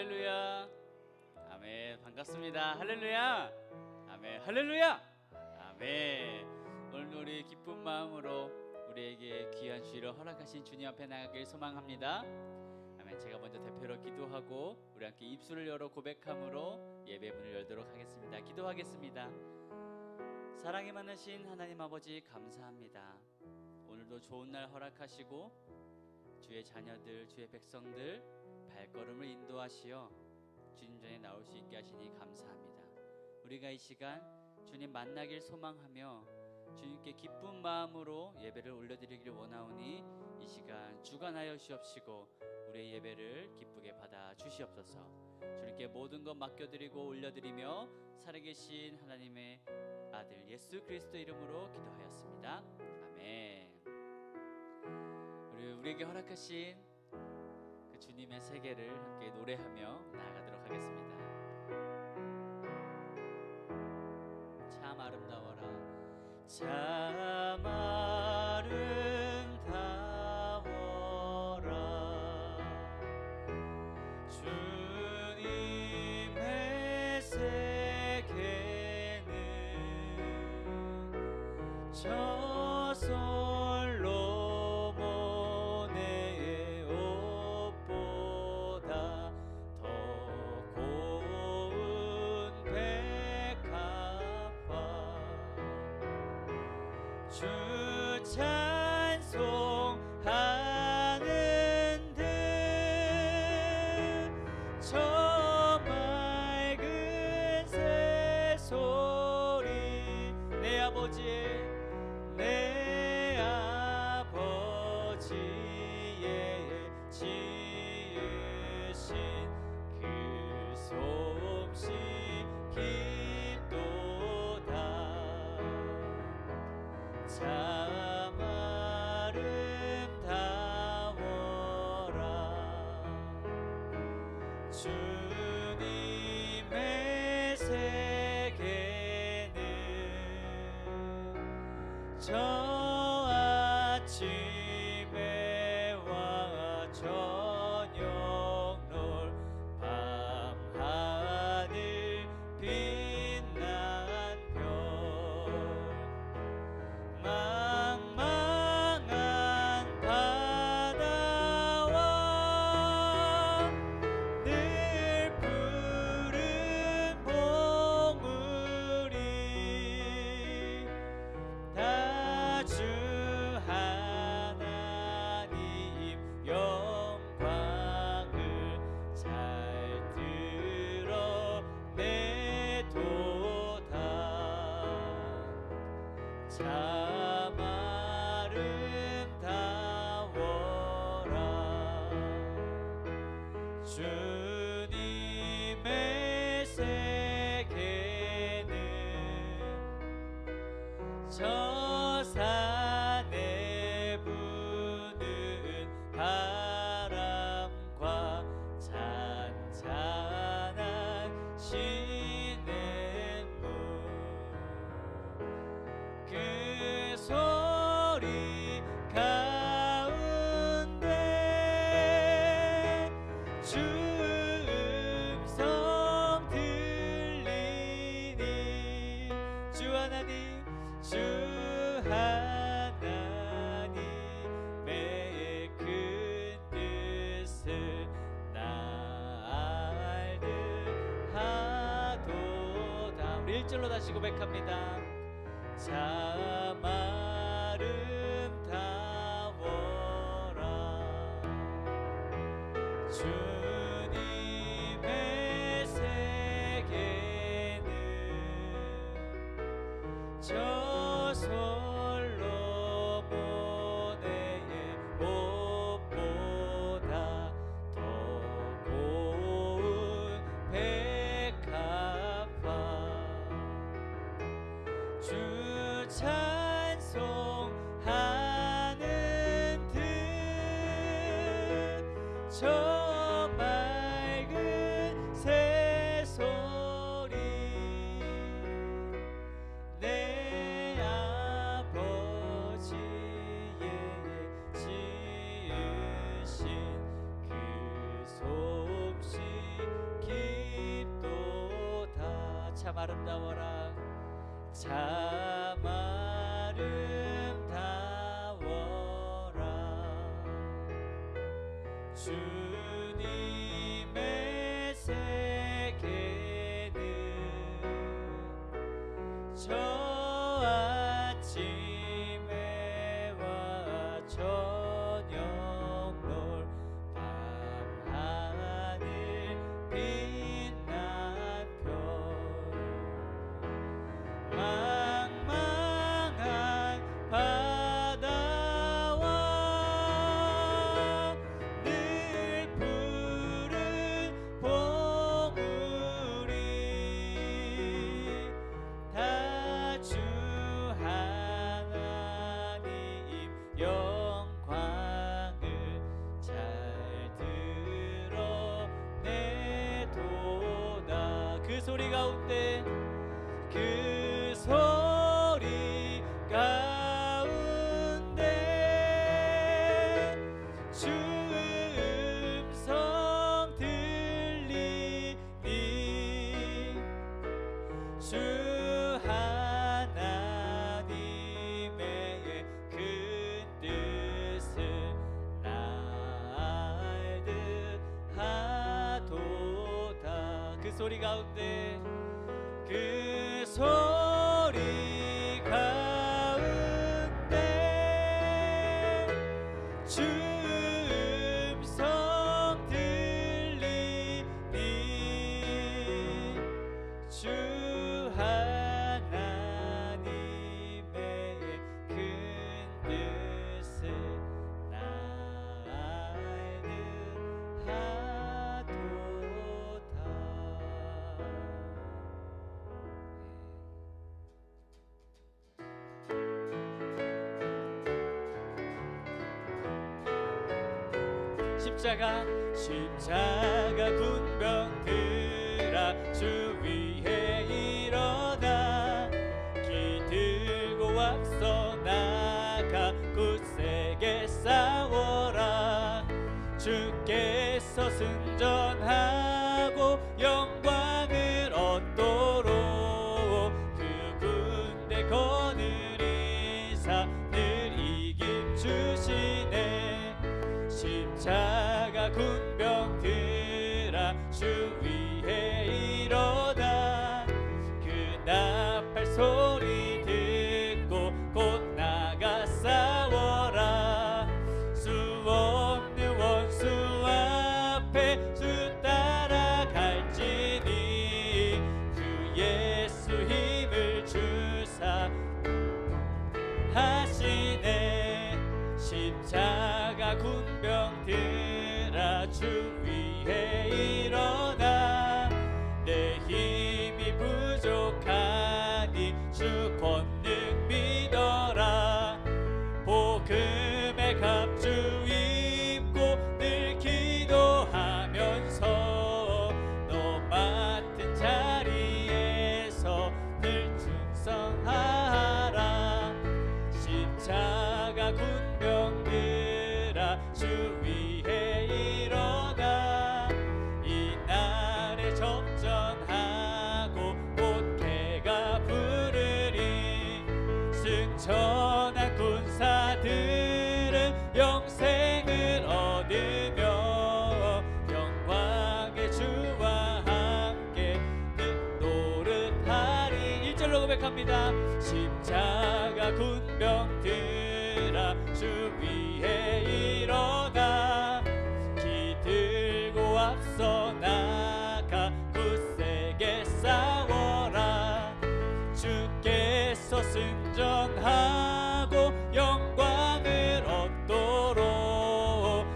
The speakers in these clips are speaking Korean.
할렐루야. 아멘. 반갑습니다. 할렐루야. 아멘. 할렐루야. 아멘. 오늘 우리 기쁜 마음으로 우리에게 귀한 주일을 허락하신 주님 앞에 나가길 소망합니다. 아멘. 제가 먼저 대표로 기도하고 우리 함께 입술을 열어 고백함으로 예배 문을 열도록 하겠습니다. 기도하겠습니다. 사랑이 많으신 하나님 아버지, 감사합니다. 오늘도 좋은 날 허락하시고 주의 자녀들, 주의 백성들 발걸음을 인도하시어 주님 전에 나올 수 있게 하시니 감사합니다. 우리가 이 시간 주님 만나길 소망하며 주님께 기쁜 마음으로 예배를 올려드리기를 원하오니 이 시간 주관하여 주옵시고 우리의 예배를 기쁘게 받아 주시옵소서. 주님께 모든 것 맡겨드리고 올려드리며 살아계신 하나님의 아들 예수 그리스도 이름으로 기도하였습니다. 아멘. 우리에게 허락하신 그 주님의 세계를 함께 노래하며 나아가도록 하겠습니다. 참 아름다워라. 참 아름다워라. 주님의 세계는 저솔로몬의 옷보다 더 고운 백합화. 주 찬송하는 듯 저 맑은 새소리 내 아버지의 지으신 그 솜씨 깊도다. 참 아름다워라. 주님의 세계는 저 아침에 와 저녁 놀 밤하늘 빛난 별 망망한 바다와 늘 푸른 봉우리 다 주 하나님 영광을 잘 드러내도다. 참 아름다워라. 주님의 세계는 저 산에 부는 바람과 잔잔한 시냇물 그 소리 가운데 주 음성 들리니 주 하나님 주 하나님의 큰 뜻을 나 알듯하도다. 우리 1절로 다시 고백합니다. 참 아름다워라. 주님의 세계는 저 솔로몬의 옷보다 더 고운 백합화. 주 찬송하는 듯 저 맑은 새소리 내 아버지의 참 아름다워라 참 아름다워라 주님의 세계는 저 아침에 와 저녁 놀 밤하늘 빛난 별 망망한 바다와 늘 푸른 봉우리 다 주 하나님 영광을 잘 드러내도다 그 소리 가운데 그 소리 가운데 주 음성 들리니 주 하나님의 큰 뜻을 알듯하도다 그 소리 가운데 그 소리 가운데 주 음성 들리니 주 하나님의 큰 뜻을 알듯하도다 십자가 군병들아 주 위에 일어나 기 들고 앞서 나가 굳세게 싸워라 주께서 승전하고 영광을 얻도록 그 군대 거느리사 늘 이김 주시네 십자가 군병들아 주 위에 일어나 그 나팔 소리 듣고 곧 나가 싸워라 수 없는 원수 앞에 주 따라갈지니 주 예수 힘을 주사 하시네 십자가 군병들아 주 위에 일어나 내 힘이 부족하니 주 권능 믿어라 복음의 갑주 입고 늘 기도하면서 너 맡은 자리에서 늘 충성하라 십자가 군병들아 주 위에 일어나 이날에 접전하고 곧 해가 부르리 승천한 군사들은 영생을 얻으며 영광의 주와 함께 노릇하리 1절로 고백합니다 십자가 군병들아 주 위에 일어나 기 들고 앞서 나가 굳세게 싸워라 주께서 승전하고 영광을 얻도록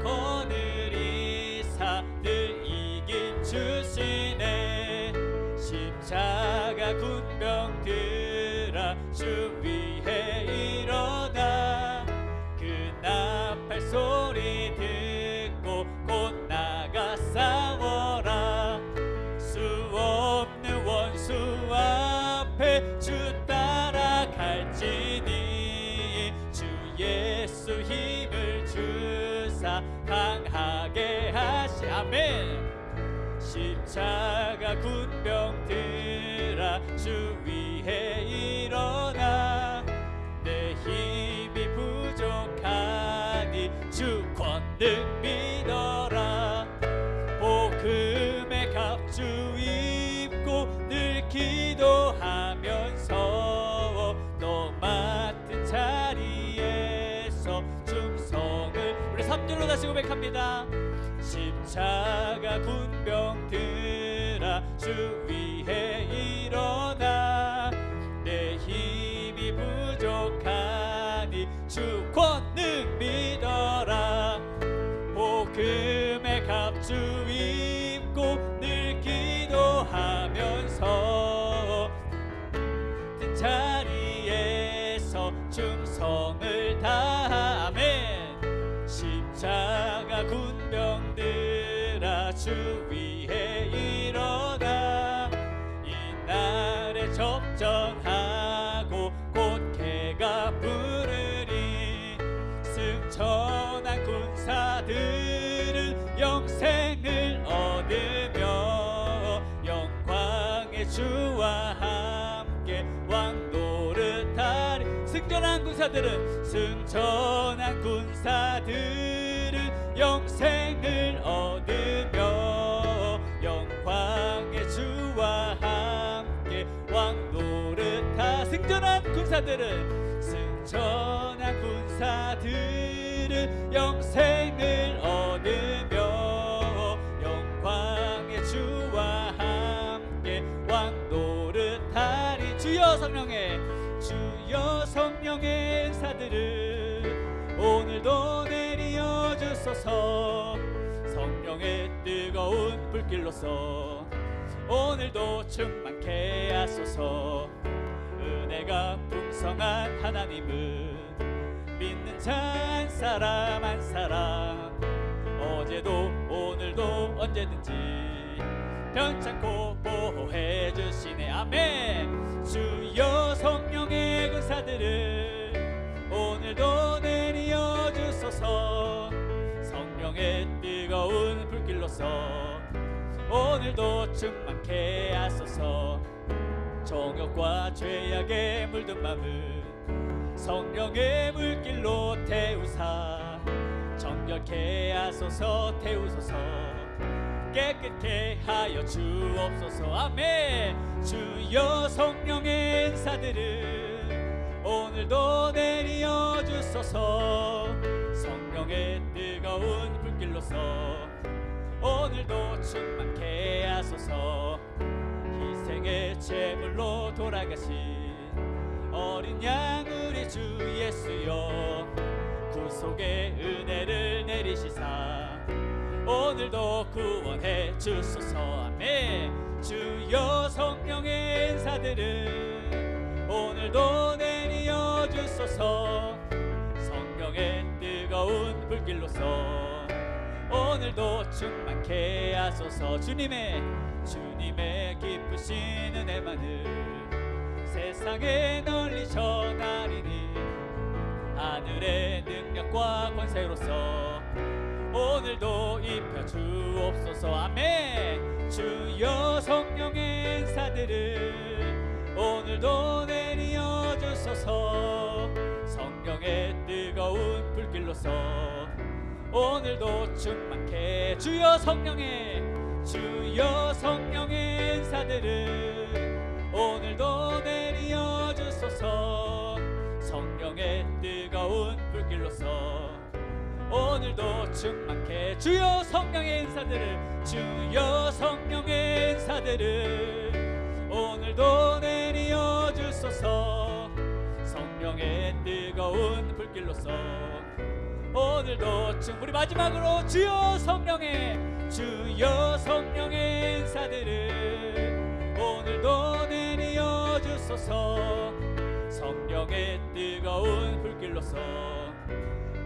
거느리사 늘 이긴 주시네 십자가 군병들아 주 위에 일어나 그 나팔 소리 듣고 곧 나가 싸워라 수 없는 원수 앞에 주 따라갈지니 주 예수 힘을 주사 강하게 하시 아멘 십자가 군병 주 위에 일어나 내 힘이 부족하니 주 권능 믿어라 복음의 갑주 입고 늘 기도하면서 너 맡은 자리에서 충성을 우리 3절로 다시 고백합니다. 십자가 군병들아 주 위에 일어나 내 힘이 부족하니 주 권능 믿어라 복음의 갑주 입고 늘 기도하면서 든 자리에서 충성을 다하면 십자가 군병들아 주 위에 일어나 이날에 접전하고 곧 개가 부르리 승천한 군사들은 영생을 얻으며 영광의 주와 함께 왕노릇하리 승천한 군사들은 영생을 얻으며 영광의 주와 함께 왕노릇하 승천한 군사들은 영생을 얻으며 영광의 주와 함께 왕노릇하리 주여 성령의 은사들을 오늘도 내리어 주소서 성령의 뜨거운 불길로서 오늘도 충만케 하소서 은혜가 풍성한 하나님은 믿는 자 한 사람 한 사람 어제도 오늘도 언제든지 변찮고 보호해 주시네 아멘 주여 성령의 군사들을 오늘도 내리어 주소서 성령의 뜨거운 불길로서 오늘도 충만케 하소서 정욕과 죄악에 물든 마음을 성령의 물길로 태우사 정결케 하소서 태우소서 깨끗게 하여 주옵소서 아멘 주여 성령의 은사들을 오늘도 내리어 주소서 성령의 뜨거운 불길로서 오늘도 충만케 하소서 희생의 제물로 돌아가신 어린 양 우리 주 예수여 구속의 은혜를 내리시사 오늘도 구원해 주소서 아멘 주여 성령의 은사들을 오늘도 내리어 주소서 성령의 뜨거운 불길로서 오늘도 충만케 하소서 주님의 기쁘신 은혜만을 세상에 널리 전하리니 하늘의 능력과 권세로서 오늘도 입혀 주옵소서 아멘 주여 성령의 은사들을 오늘도 내리어 주소서 성령의 뜨거운 불길로서 오늘도 충만케 주여 성령의 은사들을 오늘도 내리어 주소서 성령의 뜨거운 불길로서 오늘도 충만케 주여 성령의 은사들을 오늘도 내리어 주소서 성령의 뜨거운 불길로서 오늘도 우리 마지막으로 주여 성령의 은사들을 오늘도 내리어 주소서 성령의 뜨거운 불길로서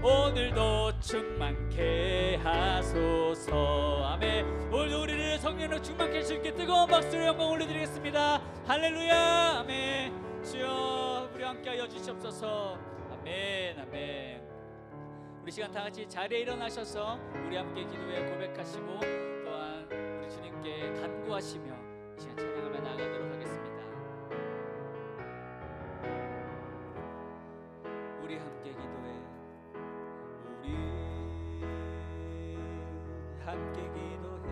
오늘도 충만케 하소서 아멘 오늘도 우리를 성령으로 충만케 할 수 있게 뜨거운 박수로 영광 올려드리겠습니다 할렐루야 아멘 주여 우리 함께하여 주시옵소서 아멘 아멘 우리 시간 다 같이 자리에 일어나셔서 우리 함께 기도에 고백하시고 또한 우리 주님께 간구하시며 이 시간 찬양하며 나아가도록 하겠습니다. 우리 함께 기도해. 우리 함께 기도해.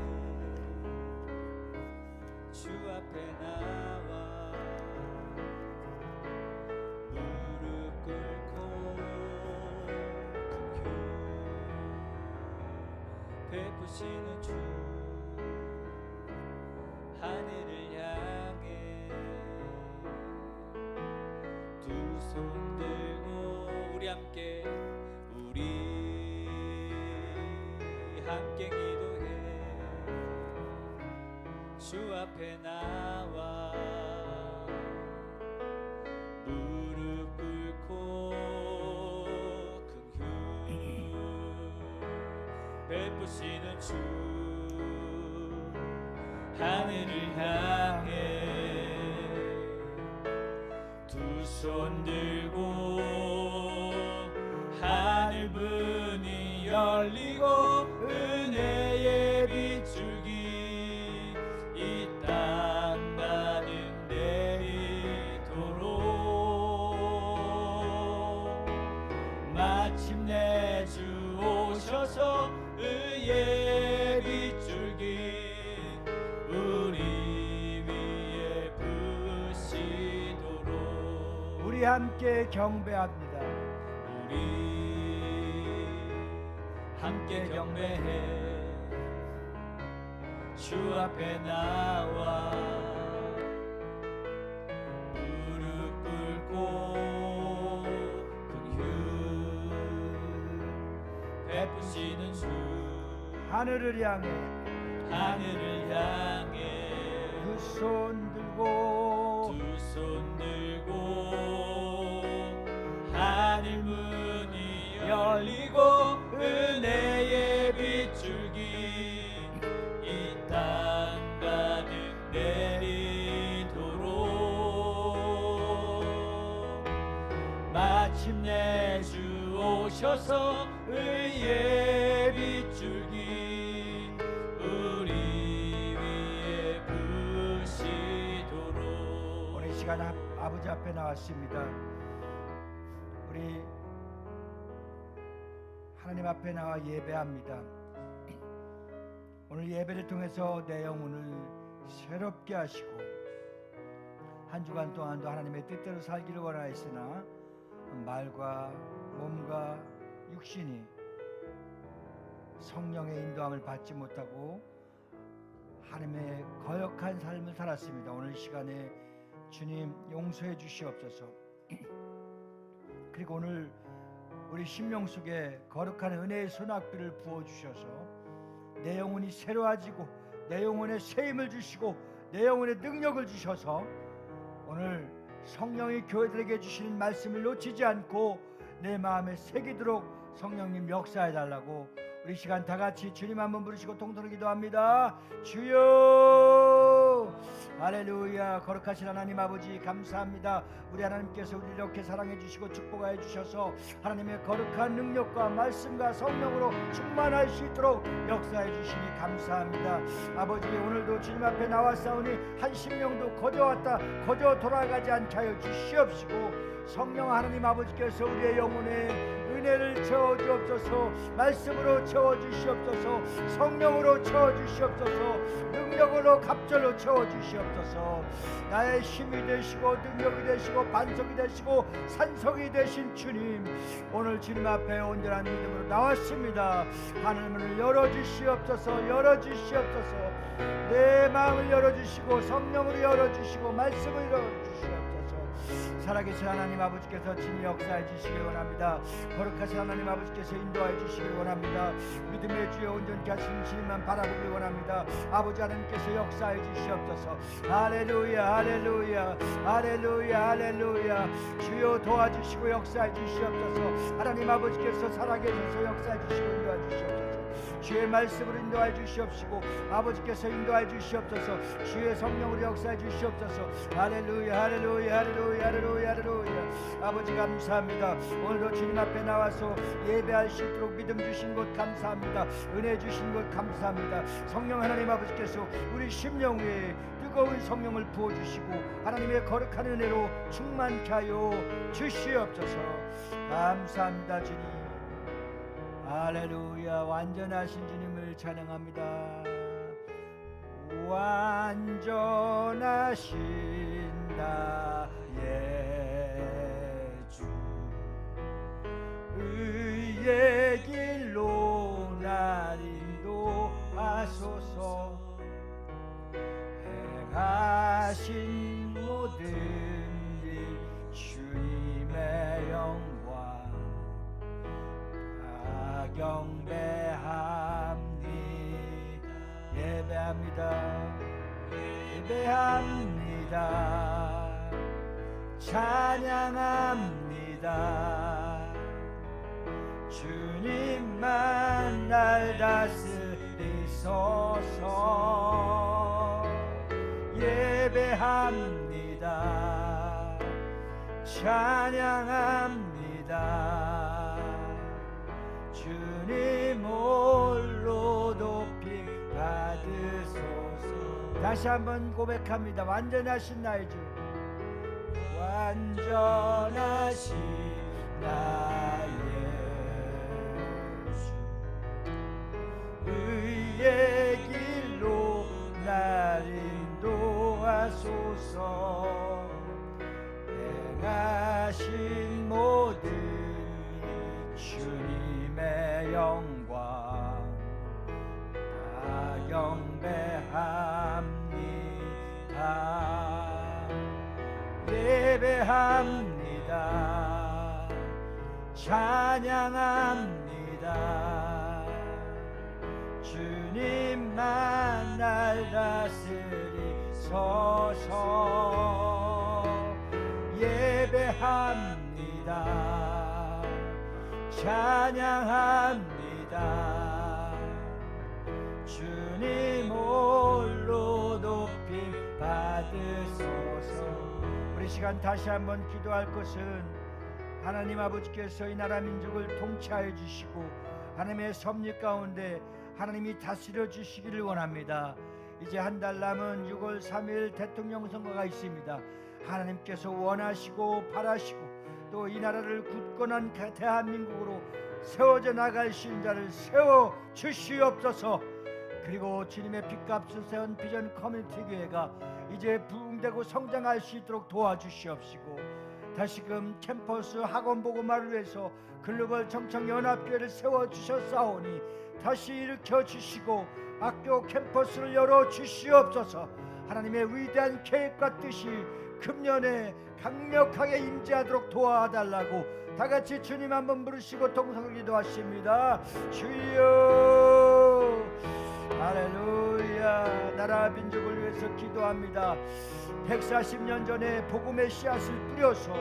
주 앞에 나와 무릎 꿇고 베푸시는 주 하늘을 향해 두 손 들고 우리 함께 기도해. 주 앞에 나와 무릎 꿇고 긍휼 베푸시는 주 하늘을 향해 두 손 들고 하늘 문이 열리고 은혜의 빗줄기 이 땅 가득 내리도록 마침내 주 오셔서 의의 빗줄기 우리 위에 부시도록 우리 함께 경배합니다. 우리 함께 경배해. 주 앞에 나와 무릎 꿇고 긍휼 베푸시는 주 하늘을 향해 두 손 들고 하늘 문이 열리고 은혜의 빗줄기 이 땅 가득 내리도록 마침내 주 오셔서 의의 빗줄기 우리 위에 부시도록. 오늘 이 시간 아버지 앞에 나왔습니다. 우리 하나님 앞에 나와 예배합니다. 오늘 예배를 통해서 내 영혼을 새롭게 하시고 한 주간 동안도 하나님의 뜻대로 살기를 원하였으나 말과 몸과 육신이 성령의 인도함을 받지 못하고 하나님의 거역한 삶을 살았습니다. 오늘 시간에 주님 용서해 주시옵소서. 그리고 오늘 우리 심령 속에 거룩한 은혜의 소낙비를 부어주셔서 내 영혼이 새로워지고 내 영혼에 새 힘을 주시고 내 영혼에 능력을 주셔서 오늘 성령이 교회들에게 주시는 말씀을 놓치지 않고 내 마음에 새기도록 성령님 역사해달라고 우리 시간 다같이 주님 한번 부르시고 통성으로 기도합니다. 주여 할렐루야. 거룩하신 하나님 아버지 감사합니다. 우리 하나님께서 우리를 이렇게 사랑해 주시고 축복하여 주셔서 하나님의 거룩한 능력과 말씀과 성령으로 충만할 수 있도록 역사해 주시니 감사합니다. 아버지 오늘도 주님 앞에 나왔사오니 한 심령도 거저 돌아가지 않게 하여 주시옵시고 성령 하나님 아버지께서 우리의 영혼에 은혜를 채워주옵소서. 말씀으로 채워주시옵소서. 성령으로 채워주시옵소서. 능력으로 갑절로 채워주시옵소서. 나의 힘이 되시고 능력이 되시고 반석이 되시고 산성이 되신 주님, 오늘 주님 앞에 온전한 믿음으로 나왔습니다. 하늘문을 열어주시옵소서. 열어주시옵소서. 내 마음을 열어주시고 성령으로 열어주시고 말씀을 열어주시옵소서. 살아계신 하나님 아버지께서 진히 역사해 주시길 원합니다. 거룩하신 하나님 아버지께서 인도해 주시길 원합니다. 믿음의 주여 온전케 하시는 주님만 바라보길 원합니다. 아버지 하나님께서 역사해 주시옵소서. 할렐루야 할렐루야 할렐루야 할렐루야. 주여 도와주시고 역사해 주시옵소서. 하나님 아버지께서 살아계셔서 역사해 주시고 인도해 주시옵소서. 주의 말씀으로 인도해 주시옵시고 아버지께서 인도해 주시옵소서. 주의 성령으로 역사해 주시옵소서. 할렐루야 할렐루야 할렐루야 할렐루야 할렐루야. 아버지 감사합니다. 오늘도 주님 앞에 나와서 예배할 수 있도록 믿음 주신 것 감사합니다. 은혜 주신 것 감사합니다. 성령 하나님 아버지께서 우리 심령 위에 뜨거운 성령을 부어주시고 하나님의 거룩한 은혜로 충만케 하여 주시옵소서. 감사합니다 주님. 할렐루야. 완전하신 주님을 찬양합니다. 완전하신 나의 주, 의의 길로 날 인도하소서. 행하신 모든 일 주님의 영광 다 경배합니다. 예배합니다. 찬양합니다. 주님만 날 다스리소서. 예배합니다. 찬양합니다. 주님 홀로 높임 받으소서. 다시 한번 고백합니다. 완전하신 나의 주, 완전하신 나의 주, 의의 길로 날 인도하소서. 행하신 모든 주님의 영광 다 경배합니다. 예배합니다. 찬양합니다. 주님만 날 다스리소서. 예배합니다. 찬양합니다. 주님 홀로 높임 받으소서. 우리 시간 다시 한번 기도할 것은 하나님 아버지께서 이 나라 민족을 통치하여 주시고 하나님의 섭리 가운데 하나님이 다스려 주시기를 원합니다. 이제 한 달 남은 6월 3일 대통령 선거가 있습니다. 하나님께서 원하시고 바라시고 또 이 나라를 굳건한 대한민국으로 세워져 나갈 신자를 세워 주시옵소서. 그리고 주님의 핏값을 세운 비전 커뮤니티 교회가 이제 부흥되고 성장할 수 있도록 도와주시옵시고, 다시금 캠퍼스 학원 보고마를 위해서 글로벌 청청연합교회를 세워주셨사오니 다시 일으켜 주시고 학교 캠퍼스를 열어 주시옵소서. 하나님의 위대한 계획과 뜻이 금년에 강력하게 임재하도록 도와달라고 다같이 주님 한번 부르시고 동성을 기도하십니다. 주여. 할렐루야. 나라 민족을 위해서 기도합니다. 140년 전에 복음의 씨앗을 뿌려서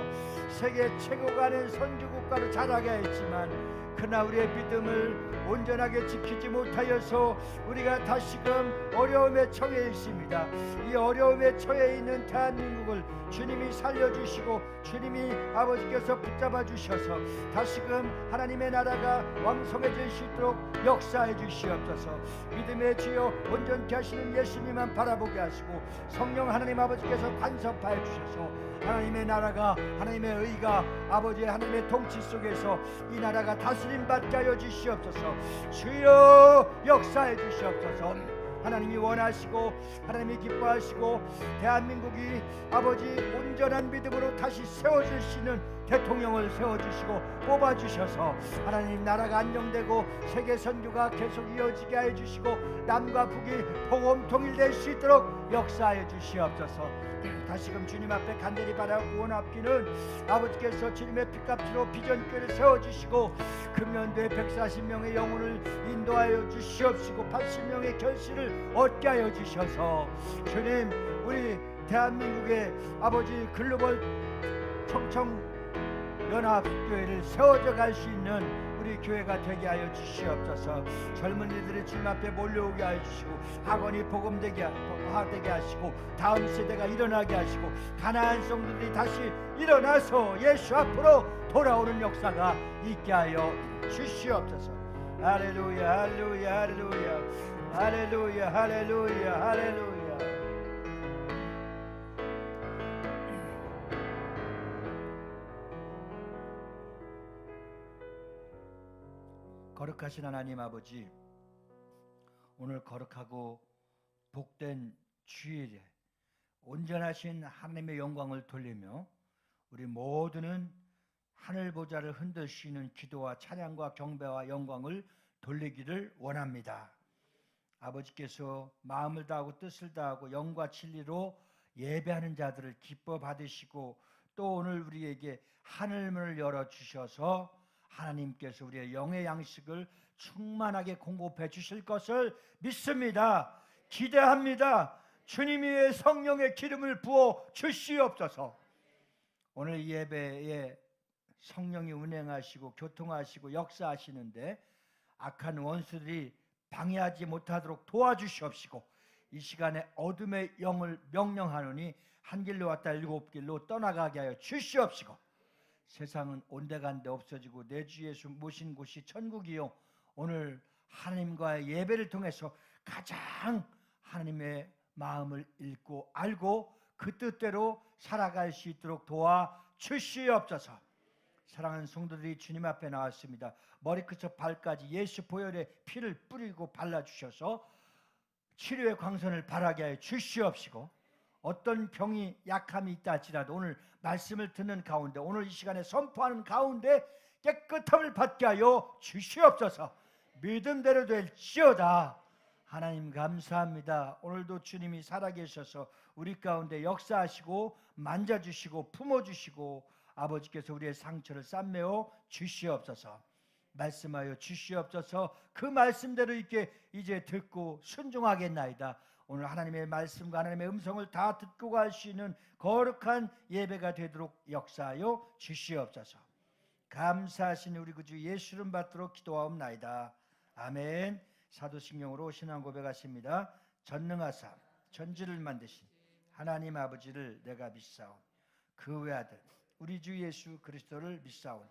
세계 최고가 된 선교국가로 자라게 했지만 그러나 우리의 믿음을 온전하게 지키지 못하여서 우리가 다시금 어려움에 처해 있습니다. 이 어려움에 처해 있는 대한민국을 주님이 살려주시고 주님이 아버지께서 붙잡아 주셔서 다시금 하나님의 나라가 왕성해질 수 있도록 역사해 주시옵소서. 믿음의 주여 온전케 하시는 예수님만 바라보게 하시고 성령 하나님 아버지께서 간섭하여 주셔서 하나님의 나라가, 하나님의 의가 아버지의 하나님의 통치 속에서 이 나라가 다스림 받게 하여 주시옵소서. 주여 역사해 주시옵소서. 하나님이 원하시고 하나님이 기뻐하시고 대한민국이 아버지 온전한 믿음으로 다시 세워질 수 있는 대통령을 세워주시고 뽑아주셔서 하나님 나라가 안정되고 세계 선교가 계속 이어지게 해주시고 남과 북이 복음 통일될 수 있도록 역사해 주시옵소서. 다시금 주님 앞에 간절히 바라고 원합기는 아버지께서 주님의 핏값으로 비전교회를 세워주시고 금년도에 140명의 영혼을 인도하여 주시옵시고 80명의 결실을 얻게 하여 주셔서 주님 우리 대한민국의 아버지 글로벌 청청연합교회를 세워져 갈 수 있는 우리 교회가 되게 하여 주시옵소서. 젊은이들이 주님 앞에 몰려오게 하여 주시고 학원이 복음되게 하시고 다음 세대가 일어나게 하시고 가나안 성도들이 다시 일어나서 예수 앞으로 돌아오는 역사가 있게 하여 주시옵소서. 할렐루야 할렐루야 할렐루야 할렐루야 할렐루야 할렐루야. 거룩하신 하나님 아버지, 오늘 거룩하고 복된 주일에 온전하신 하나님의 영광을 돌리며 우리 모두는 하늘 보좌를 흔들 수 있는 기도와 찬양과 경배와 영광을 돌리기를 원합니다. 아버지께서 마음을 다하고 뜻을 다하고 영과 진리로 예배하는 자들을 기뻐 받으시고 또 오늘 우리에게 하늘문을 열어주셔서 하나님께서 우리의 영의 양식을 충만하게 공급해 주실 것을 믿습니다. 기대합니다. 주님의 성령의 기름을 부어 주시옵소서. 오늘 예배에 성령이 운행하시고 교통하시고 역사하시는데 악한 원수들이 방해하지 못하도록 도와주시옵시고 이 시간에 어둠의 영을 명령하노니 한 길로 왔다 일곱 길로 떠나가게 하여 주시옵시고 세상은 온데간데 없어지고 내 주 예수 모신 곳이 천국이요 오늘 하나님과의 예배를 통해서 가장 하나님의 마음을 읽고 알고 그 뜻대로 살아갈 수 있도록 도와주시옵소서. 사랑하는 성도들이 주님 앞에 나왔습니다. 머리끝부터 발까지 예수 보혈의 피를 뿌리고 발라주셔서 치료의 광선을 바라게 하여 주시옵시고 어떤 병이 약함이 있다 할지라도 오늘 말씀을 듣는 가운데 오늘 이 시간에 선포하는 가운데 깨끗함을 받게 하여 주시옵소서. 믿음대로 될지어다. 하나님 감사합니다. 오늘도 주님이 살아계셔서 우리 가운데 역사하시고 만져주시고 품어주시고 아버지께서 우리의 상처를 쌈매어 주시옵소서. 말씀하여 주시옵소서. 그 말씀대로 있게 이제 듣고 순종하겠나이다. 오늘 하나님의 말씀과 하나님의 음성을 다 듣고 갈 수 있는 거룩한 예배가 되도록 역사하여 주시옵소서. 감사하신 우리 구주 예수 이름 받도록 기도하옵나이다. 아멘. 사도신경으로 신앙 고백하십니다. 전능하사 천지를 만드신 하나님 아버지를 내가 믿사오니 그 외아들 우리 주 예수 그리스도를 믿사오니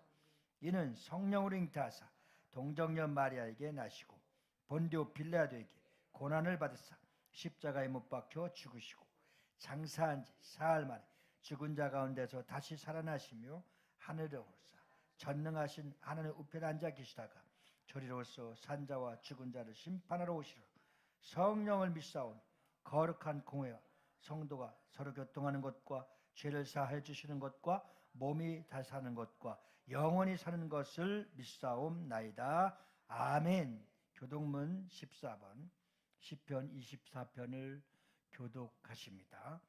이는 성령으로 잉태하사 동정녀 마리아에게 나시고 본디오 빌라도에게 고난을 받으사 십자가에 못 박혀 죽으시고 장사한 지 사흘 만에 죽은 자 가운데서 다시 살아나시며 하늘에 오르사 전능하신 하나님 우편에 앉아 계시다가 저리로서 산자와 죽은 자를 심판하러 오시리라. 성령을 믿사오니 거룩한 공회와 성도가 서로 교통하는 것과 죄를 사해 주시는 것과 몸이 다시 사는 것과 영원히 사는 것을 믿사옵나이다. 아멘. 교독문 14번 시편 24편을 교독하십니다.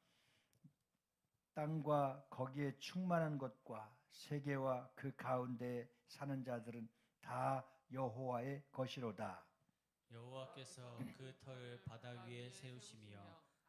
땅과 거기에 충만한 것과 세계와 그 가운데 사는 자들은 다 여호와의 것이로다. 여호와께서 그 터를 바다 위에 세우시며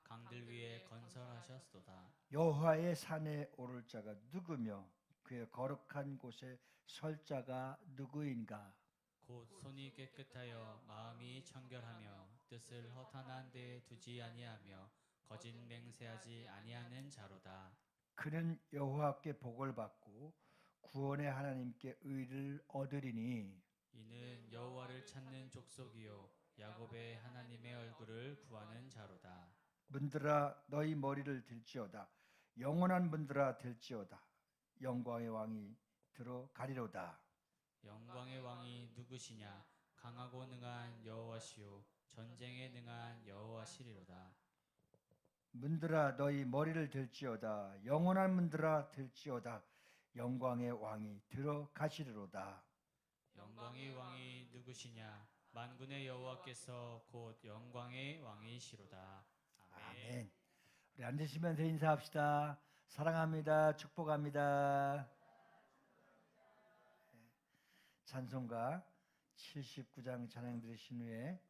강들 위에 건설하셨도다. 여호와의 산에 오를 자가 누구며 그의 거룩한 곳에 설 자가 누구인가? 곧 손이 깨끗하여 마음이 청결하며 뜻을 허탄한 데에 두지 아니하며 거짓 맹세하지 아니하는 자로다. 그는 여호와께 복을 받고 구원의 하나님께 의를 얻으리니 이는 여호와를 찾는 족속이요 야곱의 하나님의 얼굴을 구하는 자로다. 문들아 너희 머리를 들지어다. 영원한 문들아 들지어다. 영광의 왕이 들어가리로다. 영광의 왕이 누구시냐? 강하고 능한 여호와시요 전쟁에 능한 여호와시리로다. 문들아 너희 머리를 들지어다. 영원한 문들아 들지어다. 영광의 왕이 들어가시리로다. 영광의 왕이 누구시냐? 만군의 여호와께서 곧 영광의 왕이시로다. 아멘. 우리 앉으시면서 인사합시다. 사랑합니다. 축복합니다. 찬송가 79장 찬양 들으신 후에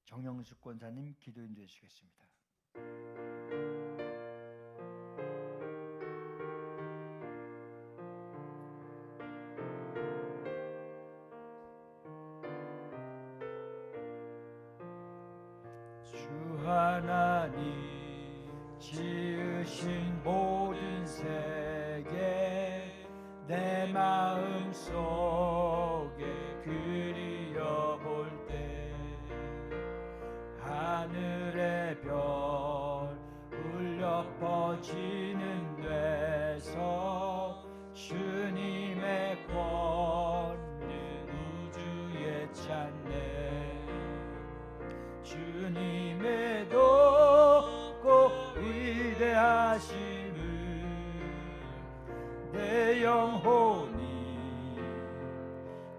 정영숙 권사님 기도인 되시겠습니다. 주 하나님 지으신 모든 세계 내 마음 속에 그리워볼 때 하늘의 별 울려 퍼지는 데서 주님의 권능 우주에 내 영혼이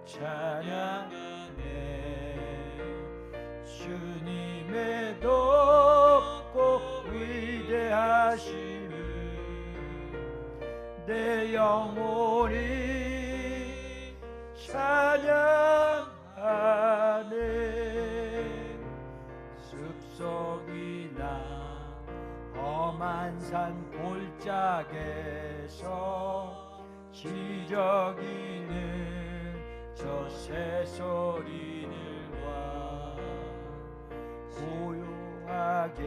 찬양하네. 주님의 높고 위대하심을 내 영혼이 찬양하네. 숲속이나 험한 산 골짜기에서 지저귀는 저 새소리들과 고요하게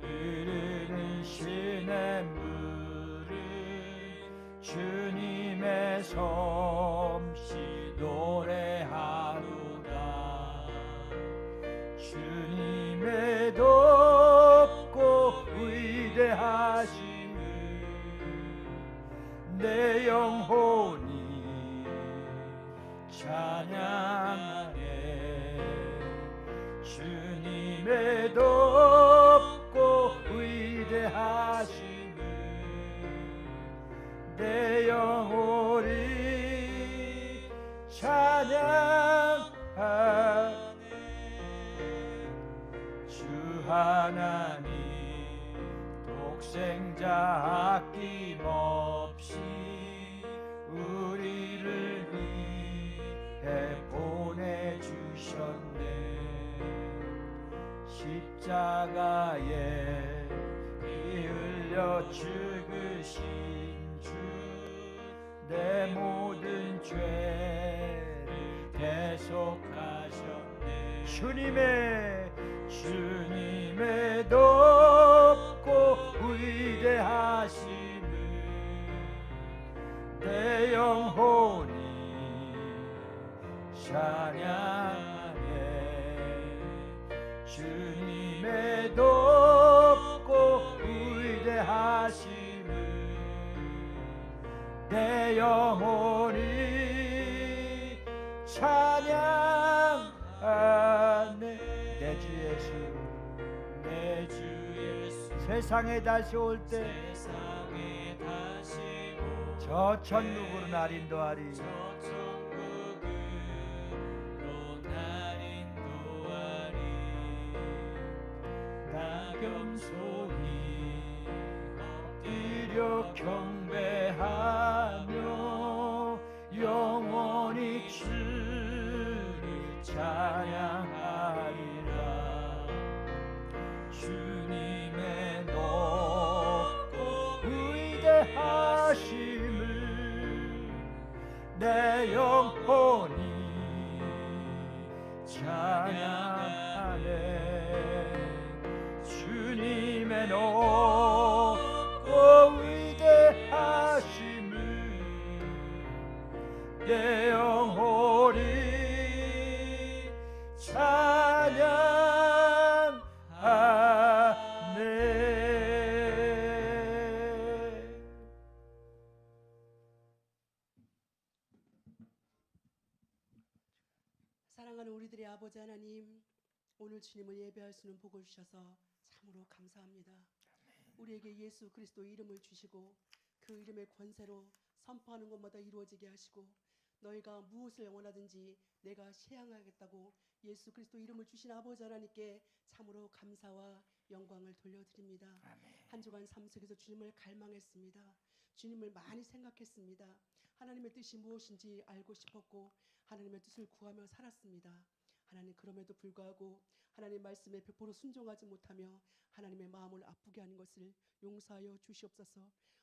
흐르는 시냇물을 주님의 솜씨 노래하노라. 주님의 높고 위대하심을 내 영혼이 찬양하네. 주님의 높고 위대하심을 내 영혼이 찬양하네. 주 하나님 독생자 아낌없이 우리를 위해 보내주셨네. 십자가에 피 흘려 죽으신 주 내 모든 죄를 대속하셨네. 주님의 높고 위대하심을 내 영혼이 찬양하네. 주님의 높고 위대하심을 내 영혼이 찬양하네. 내 주 예수, 내 주 예수, 세상에 다시 올 때 저 천국으로 날 인도하리. 나 겸손히 엎드려 경배하며 영원히 주를 찬양하리라. 주님의 높고 위대하심을 내 영혼이 찬양하네. 주님의 높고 위대하심을 내 영혼이 찬양하네. 사랑하는 우리들의 아버지 하나님, 오늘 주님을 예배할 수 있는 복을 주셔서 참으로 감사합니다. 우리에게 예수 그리스도 이름을 주시고 그 이름의 권세로 선포하는 것마다 이루어지게 하시고 너희가 무엇을 원하든지 내가 시행하겠다고 예수 그리스도 이름을 주신 아버지 하나님께 참으로 감사와 영광을 돌려드립니다. 한 주간 삶 속에서 주님을 갈망했습니다. 주님을 많이 생각했습니다. 하나님의 뜻이 무엇인지 알고 싶었고 하나님의 뜻을 구하며 살았습니다. 하나님, 그럼에도 불구하고 하나님 말씀에 100% 순종하지 못하며 하나님의 마음을 아프게 하는 것을 용서하여 주시옵소서.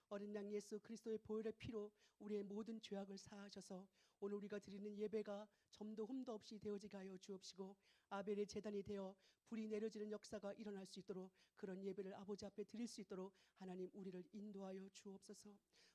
어린 양 예수 그리스도의 보혈의 피로 우리의 모든 죄악을 사하셔서 오늘 우리가 드리는 예배가 점도 흠도 없이 되어지게 하여 주옵시고 아벨의 제단이 되어 불이 내려지는 역사가 일어날 수 있도록 그런 예배를 아버지 앞에 드릴 수 있도록 하나님 우리를 인도하여 주옵소서.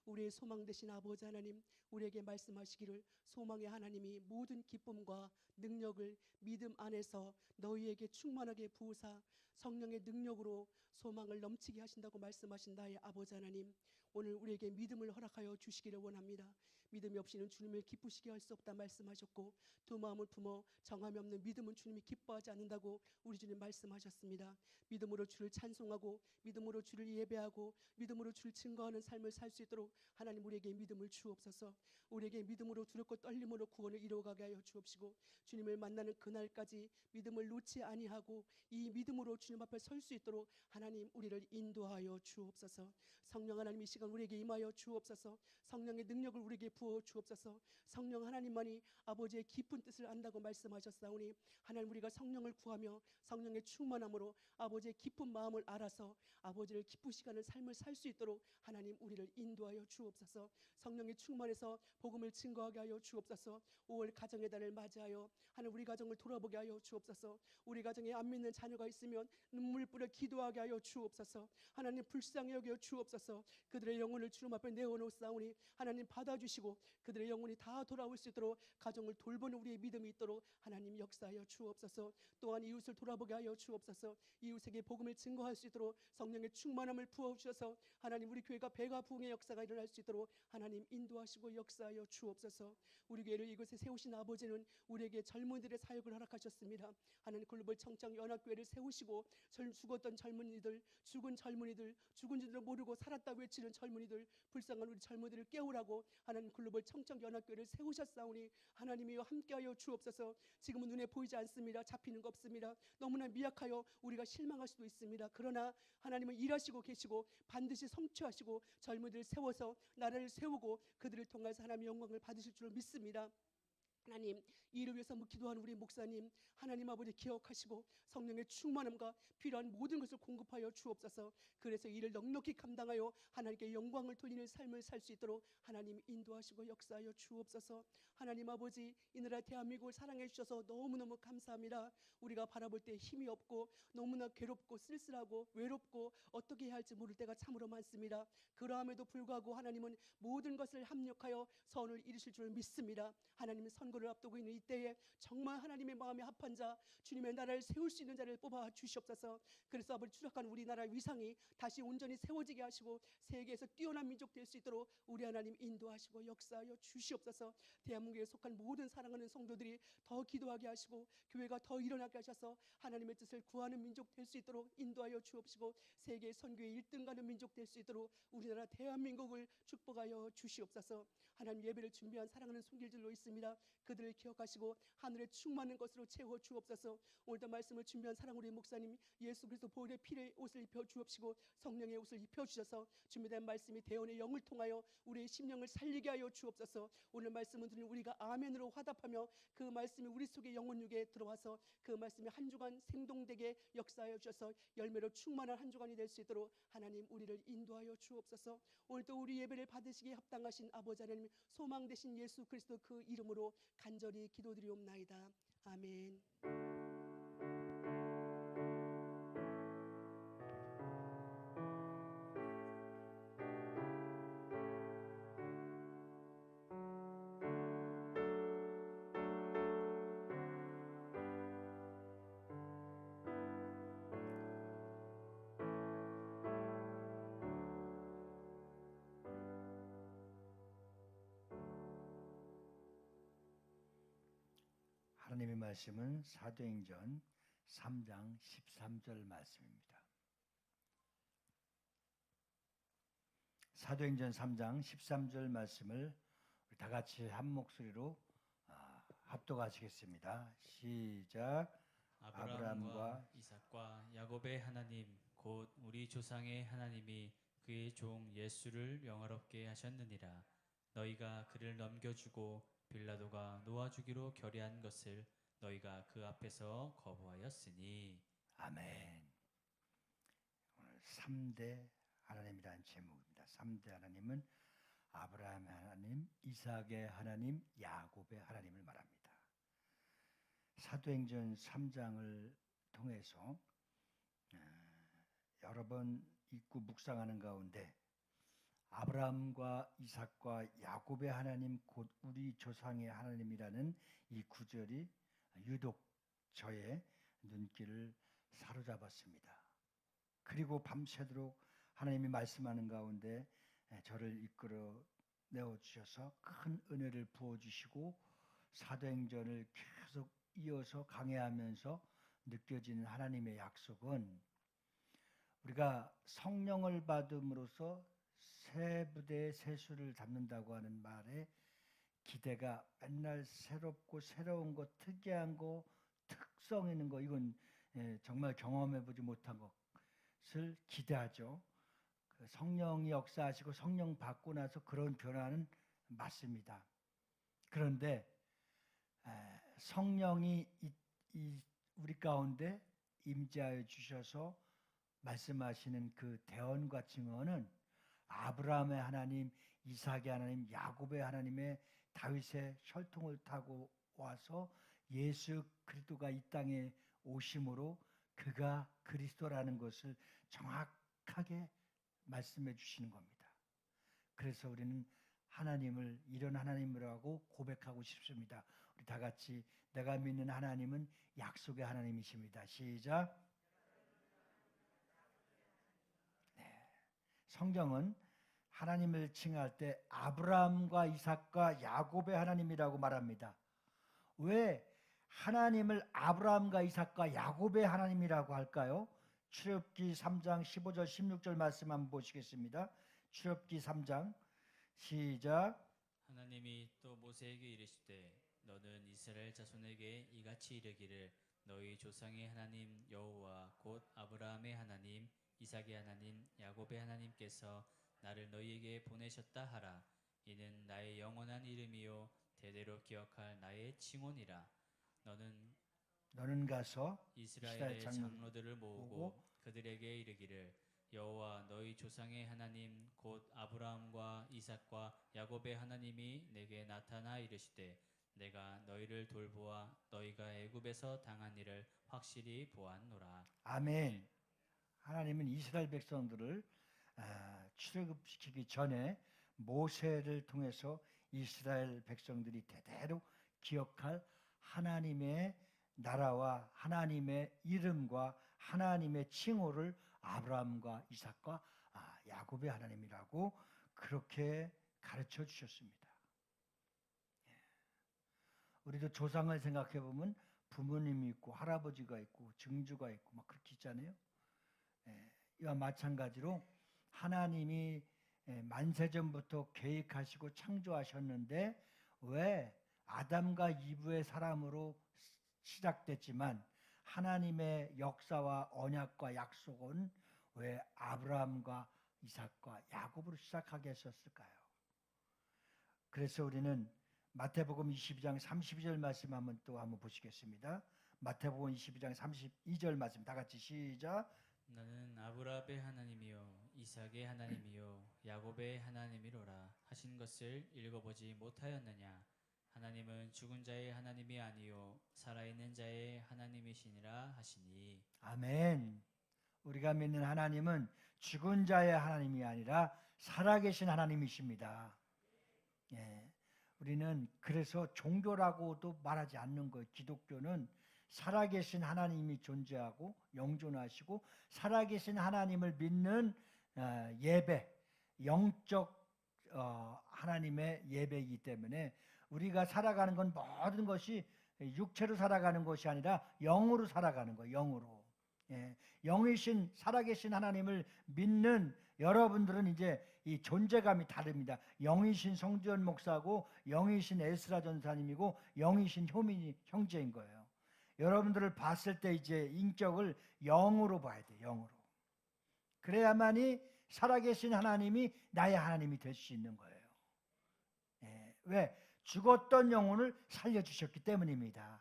우리의 소망 되신 아버지 하나님, 우리에게 말씀하시기를 소망의 하나님이 모든 기쁨과 능력을 믿음 안에서 너희에게 충만하게 부으사 성령의 능력으로 소망을 넘치게 하신다고 말씀하신 나의 아버지 하나님, 오늘 우리에게 믿음을 허락하여 주시기를 원합니다. 믿음이 없이는 주님을 기쁘시게 할 수 없다 말씀하셨고, 두 마음을 품어 정함이 없는 믿음은 주님이 기뻐하지 않는다고 우리 주님 말씀하셨습니다. 믿음으로 주를 찬송하고 믿음으로 주를 예배하고 믿음으로 주를 증거하는 삶을 살 수 있도록 하나님 우리에게 믿음을 주옵소서. 우리에게 믿음으로 두렵고 떨림으로 구원을 이루어가게 하여 주옵시고, 주님을 만나는 그날까지 믿음을 놓지 아니하고 이 믿음으로 주님 앞에 설 수 있도록 하나님 우리를 인도하여 주옵소서. 성령 하나님 이 시간 우리에게 임하여 주옵소서. 성령의 능력을 우리에게 부어 주옵소서. 성령 하나님만이 아버지의 깊은 뜻을 안다고 말씀하셨사오니 하나님 우리가 성령을 구하며 성령의 충만함으로 아버지의 깊은 마음을 알아서 아버지를 기쁘시게 하는 삶을 살 수 있도록 하나님 우리를 인도하여 주옵소서. 성령의 충만해서 복음을 증거하게 하여 주옵소서. 5월 가정의 달을 맞이하여 하나님 우리 가정을 돌아보게 하여 주옵소서. 우리 가정에 안 믿는 자녀가 있으면 눈물 뿌려 기도하게 하여 주옵소서. 하나님 불쌍히 여겨 주옵소서. 그들의 영혼을 주님 앞에 내어놓사오니 하나님 받아주시고 그들의 영혼이 다 돌아올 수 있도록 가정을 돌보는 우리의 믿음이 있도록 하나님 역사하여 주옵소서. 또한 이웃을 돌아보게 하여 주옵소서. 이웃에게 복음을 증거할 수 있도록 성령의 충만함을 부어주셔서 하나님 우리 교회가 배가 부흥의 역사가 일어날 수 있도록 하나님 인도하시고 역사하여 주옵소서. 우리 교회를 이곳에 세우신 아버지는 우리에게 젊은이들의 사역을 허락하셨습니다. 하나님 글로벌 청청 연합교회를 세우시고 죽었던 젊은이들, 죽은 젊은이들, 죽은 줄도 모르고 살았다 외치는 젊은이들, 불쌍한 우리 젊은이들을 깨우라고 하나님 글로벌 청청 연합교회를 세우셨사오니 하나님이여 함께하여 주옵소서. 지금은 눈에 보이지 않습니다. 잡히는 거 없습니다. 너무나 미약하여 우리가 실망할 수도 있습니다. 그러나 하나님은 일하시고 계시고 반드시 성취하시고 젊은이들을 세워서 나라를 세우고 그들을 통해서 하나님의 영광을 받으실 줄 믿습니다. 하나님 이 일을 위해서 기도하는 우리 목사님 하나님 아버지 기억하시고 성령의 충만함과 필요한 모든 것을 공급하여 주옵소서. 그래서 이를 넉넉히 감당하여 하나님께 영광을 돌리는 삶을 살 수 있도록 하나님 인도하시고 역사하여 주옵소서. 하나님 아버지 이 나라 대한민국을 사랑해 주셔서 너무너무 감사합니다. 우리가 바라볼 때 힘이 없고 너무나 괴롭고 쓸쓸하고 외롭고 어떻게 해야 할지 모를 때가 참으로 많습니다. 그러함에도 불구하고 하나님은 모든 것을 합력하여 선을 이루실 줄 믿습니다. 하나님은 선거를 앞두고 있는 이때에 정말 하나님의 마음에 합한 자 주님의 나라를 세울 수 있는 자를 뽑아 주시옵소서. 그래서 아버지 추락한 우리나라 위상이 다시 온전히 세워지게 하시고 세계에서 뛰어난 민족 될 수 있도록 우리 하나님 인도하시고 역사하여 주시옵소서. 대한민국에 속한 모든 사랑하는 성도들이 더 기도하게 하시고 교회가 더 일어나게 하셔서 하나님의 뜻을 구하는 민족 될 수 있도록 인도하여 주옵시고 세계 선교의 1등 가는 민족 될 수 있도록 우리나라 대한민국을 축복하여 주시옵소서. 하나님 예배를 준비한 사랑하는 손길들로 있습니다. 그들을 기억하시고 하늘에 충만한 것으로 채워 주옵소서. 오늘도 말씀을 준비한 사랑 우리 목사님 예수 그리스도 보혈의 피의 옷을 입혀 주옵시고 성령의 옷을 입혀 주셔서 준비된 말씀이 대언의 영을 통하여 우리의 심령을 살리게 하여 주옵소서. 오늘 말씀을 들은 우리가 아멘으로 화답하며 그 말씀이 우리 속에 영혼육에 들어와서 그 말씀이 한 주간 생동되게 역사하여 주셔서 열매로 충만한 한 주간이 될 수 있도록 하나님 우리를 인도하여 주옵소서. 오늘도 우리 예배를 받으시기에 합당하신 아버지 하나님 소망 되신 예수 그리스도 그 이름으로 간절히 기도드리옵나이다. 아멘. 하나님의 말씀은 사도행전 3장 13절 말씀입니다. 사도행전 3장 13절 말씀을 우리 다 같이 한 목소리로 합독하시겠습니다. 시작. 아브라함과 이삭과 야곱의 하나님 곧 우리 조상의 하나님이 그의 종 예수를 영화롭게 하셨느니라. 너희가 그를 넘겨주고 빌라도가 놓아주기로 결의한 것을 너희가 그 앞에서 거부하였으니. 아멘. 오늘 3대 하나님이라는 제목입니다. 3대 하나님은 아브라함의 하나님, 이삭의 하나님, 야곱의 하나님을 말합니다. 사도행전 3장을 통해서 여러 번 읽고 묵상하는 가운데 아브라함과 이삭과 야곱의 하나님 곧 우리 조상의 하나님이라는 이 구절이 유독 저의 눈길을 사로잡았습니다. 그리고 밤새도록 하나님이 말씀하는 가운데 저를 이끌어 내어 주셔서 큰 은혜를 부어 주시고 사도행전을 계속 이어서 강해하면서 느껴지는 하나님의 약속은 우리가 성령을 받음으로써 새 부대의 새 수를 담는다고 하는 말에 기대가 맨날 새롭고 새로운 거, 특이한 거, 특성 있는 거, 이건 정말 경험해 보지 못한 것을 기대하죠. 그 성령이 역사하시고 성령 받고 나서 그런 변화는 맞습니다. 그런데 성령이 우리 가운데 임재하여 주셔서 말씀하시는 그 대언과 증언은 아브라함의 하나님, 이삭의 하나님, 야곱의 하나님의 다윗의 혈통을 타고 와서 예수 그리스도가 이 땅에 오심으로 그가 그리스도라는 것을 정확하게 말씀해 주시는 겁니다. 그래서 우리는 하나님을 이런 하나님이라고 고백하고 싶습니다. 우리 다 같이 내가 믿는 하나님은 약속의 하나님이십니다. 시작. 성경은 하나님을 칭할 때 아브라함과 이삭과 야곱의 하나님이라고 말합니다. 왜 하나님을 아브라함과 이삭과 야곱의 하나님이라고 할까요? 출애굽기 3장 15절 16절 말씀 한번 보시겠습니다. 출애굽기 3장 시작. 하나님이 또 모세에게 이르시되 너는 이스라엘 자손에게 이같이 이르기를 너희 조상의 하나님 여호와 곧 아브라함의 하나님 이삭의 하나님 야곱의 하나님께서 나를 너희에게 보내셨다 하라. 이는 나의 영원한 이름이요 대대로 기억할 나의 칭호니라. 너는 가서 이스라엘의 이스라엘 장로들을 모으고 모으고 그들에게 이르기를 여호와 너희 조상의 하나님 곧 아브라함과 이삭과 야곱의 하나님이 내게 나타나 이르시되 내가 너희를 돌보아 너희가 애굽에서 당한 일을 확실히 보았노라. 아멘. 하나님은 이스라엘 백성들을 출애굽시키기 전에 모세를 통해서 이스라엘 백성들이 대대로 기억할 하나님의 나라와 하나님의 이름과 하나님의 칭호를 아브라함과 이삭과 야곱의 하나님이라고 그렇게 가르쳐 주셨습니다. 우리도 조상을 생각해 보면 부모님이 있고 할아버지가 있고 증조가 있고 막 그렇게 있잖아요. 이와 마찬가지로 하나님이 만세전부터 계획하시고 창조하셨는데 왜 아담과 이브의 사람으로 시작됐지만 하나님의 역사와 언약과 약속은 왜 아브라함과 이삭과 야곱으로 시작하게 했었을까요? 그래서 우리는 마태복음 22장 32절 말씀 한번 보시겠습니다. 마태복음 22장 32절 말씀 다 같이 시작. 나는 아브라함의 하나님이요 이삭의 하나님이요 야곱의 하나님이로라 하신 것을 읽어보지 못하였느냐. 하나님은 죽은 자의 하나님이 아니요 살아있는 자의 하나님이시니라 하시니. 아멘. 우리가 믿는 하나님은 죽은 자의 하나님이 아니라 살아계신 하나님이십니다. 우리는 그래서 종교라고도 말하지 않는 거예요. 기독교는 살아계신 하나님이 존재하고 영존하시고 살아계신 하나님을 믿는 예배, 영적 하나님의 예배이기 때문에 우리가 살아가는 건 모든 것이 육체로 살아가는 것이 아니라 영으로 살아가는 거예요. 영으로. 영이신 살아계신 하나님을 믿는 여러분들은 이제 이 존재감이 다릅니다. 영이신 성지연 목사고 영이신 에스라 전사님이고 영이신 효민이 형제인 거예요. 여러분들을 봤을 때 이제 인격을 영으로 봐야 돼요. 영으로. 그래야만이 살아계신 하나님이 나의 하나님이 될 수 있는 거예요. 왜? 죽었던 영혼을 살려주셨기 때문입니다.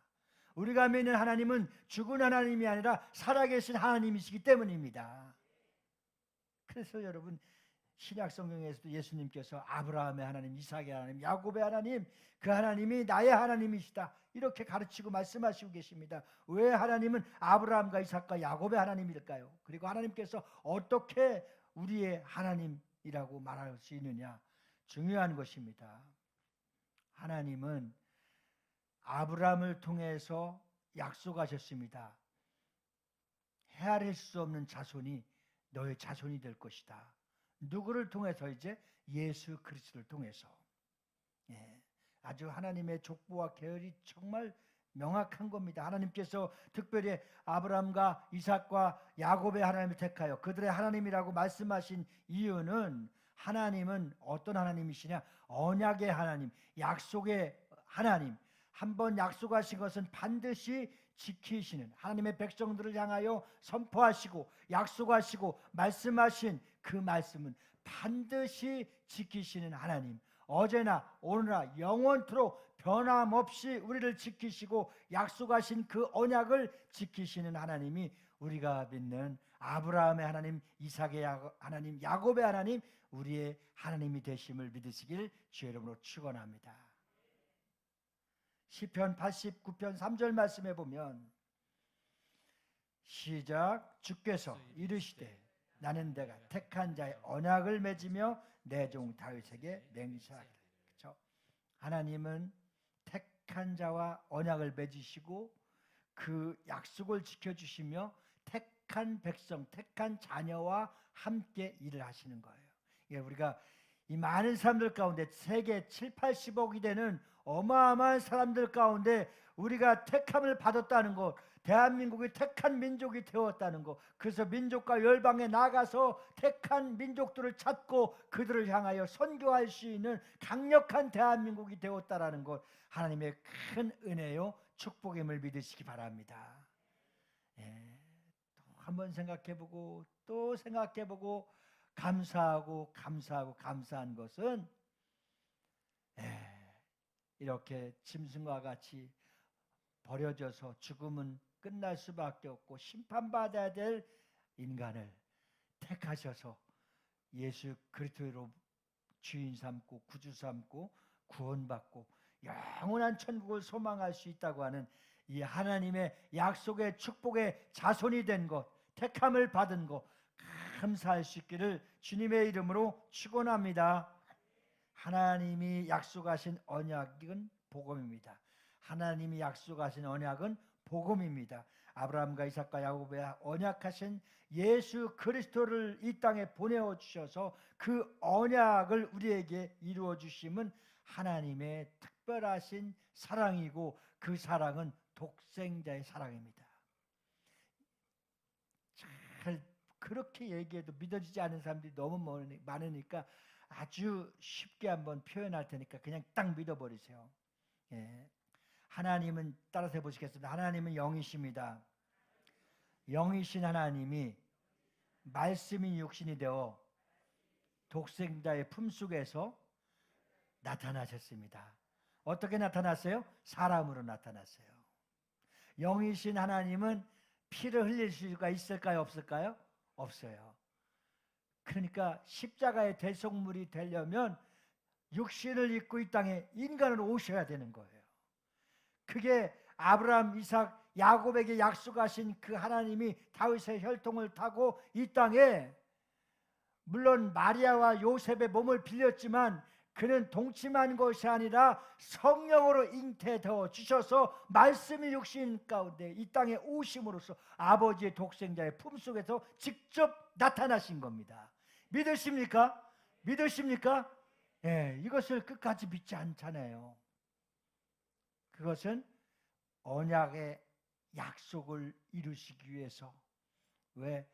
우리가 믿는 하나님은 죽은 하나님이 아니라 살아계신 하나님이시기 때문입니다. 그래서 여러분 신약 성경에서도 예수님께서 아브라함의 하나님, 이삭의 하나님, 야곱의 하나님, 그 하나님이 나의 하나님이시다 이렇게 가르치고 말씀하시고 계십니다. 왜 하나님은 아브라함과 이삭과 야곱의 하나님일까요? 그리고 하나님께서 어떻게 우리의 하나님이라고 말할 수 있느냐? 중요한 것입니다. 하나님은 아브라함을 통해서 약속하셨습니다. 헤아릴 수 없는 자손이 너의 자손이 될 것이다. 누구를 통해서 이제 예수 그리스도를 통해서. 예, 아주 하나님의 족보와 계열이 정말 명확한 겁니다. 하나님께서 특별히 아브라함과 이삭과 야곱의 하나님을 택하여 그들의 하나님이라고 말씀하신 이유는, 하나님은 어떤 하나님이시냐? 언약의 하나님, 약속의 하나님. 한번 약속하신 것은 반드시 지키시는, 하나님의 백성들을 향하여 선포하시고 약속하시고 말씀하신 그 말씀은 반드시 지키시는 하나님, 어제나 오늘나 영원토록 변함없이 우리를 지키시고 약속하신 그 언약을 지키시는 하나님이 우리가 믿는 아브라함의 하나님, 이삭의 하나님, 야곱의 하나님, 우리의 하나님이 되심을 믿으시길 주의 이름으로 축원합니다. 시편 89편 3절 말씀에 보면, 시작. 주께서 이르시되 나는 내가 택한 자의 언약을 맺으며 내 종 다윗에게 맹세하리라. 그렇죠? 하나님은 택한 자와 언약을 맺으시고 그 약속을 지켜주시며 택한 백성, 택한 자녀와 함께 일을 하시는 거예요. 예, 우리가 이 많은 사람들 가운데 세계 7, 80억이 되는 어마어마한 사람들 가운데 우리가 택함을 받았다는 것, 대한민국이 택한 민족이 되었다는 것, 그래서 민족과 열방에 나가서 택한 민족들을 찾고 그들을 향하여 선교할 수 있는 강력한 대한민국이 되었다라는 것, 하나님의 큰 은혜요 축복임을 믿으시기 바랍니다. 예, 또 한번 생각해보고 또 생각해보고 감사하고 감사한 것은, 이렇게 짐승과 같이 버려져서 죽음은 끝날 수밖에 없고 심판받아야 될 인간을 택하셔서 예수 그리스도로 주인 삼고 구주 삼고 구원받고 영원한 천국을 소망할 수 있다고 하는 이 하나님의 약속의 축복의 자손이 된 것, 택함을 받은 것, 감사할 수 있기를 주님의 이름으로 축원합니다. 하나님이 약속하신 언약은 복음입니다. 하나님이 약속하신 언약은 복음입니다. 아브라함과 이삭과 야곱의 언약하신 예수 그리스도를 이 땅에 보내어 주셔서 그 언약을 우리에게 이루어 주심은 하나님의 특별하신 사랑이고, 그 사랑은 독생자의 사랑입니다. 잘 그렇게 얘기해도 믿어지지 않는 사람들이 너무 많으니까 아주 쉽게 한번 표현할 테니까 그냥 딱 믿어버리세요. 예. 하나님은, 따라서 해보시겠습니다. 하나님은 영이십니다. 영이신 하나님이 말씀이 육신이 되어 독생자의 품속에서 나타나셨습니다. 어떻게 나타났어요? 사람으로 나타났어요. 영이신 하나님은 피를 흘릴 수가 있을까요? 없을까요? 없어요. 그러니까 십자가의 대속물이 되려면 육신을 입고 이 땅에 인간으로 오셔야 되는 거예요. 그게 아브라함, 이삭, 야곱에게 약속하신 그 하나님이 다윗의 혈통을 타고 이 땅에, 물론 마리아와 요셉의 몸을 빌렸지만 그는 동침한 것이 아니라 성령으로 잉태되어 주셔서 말씀이 육신 가운데 이 땅에 오심으로써 아버지의 독생자의 품속에서 직접 나타나신 겁니다. 믿으십니까? 믿으십니까? 예, 이것을 끝까지 믿지 않잖아요. 그것은 언약의 약속을 이루시기 위해서, 왜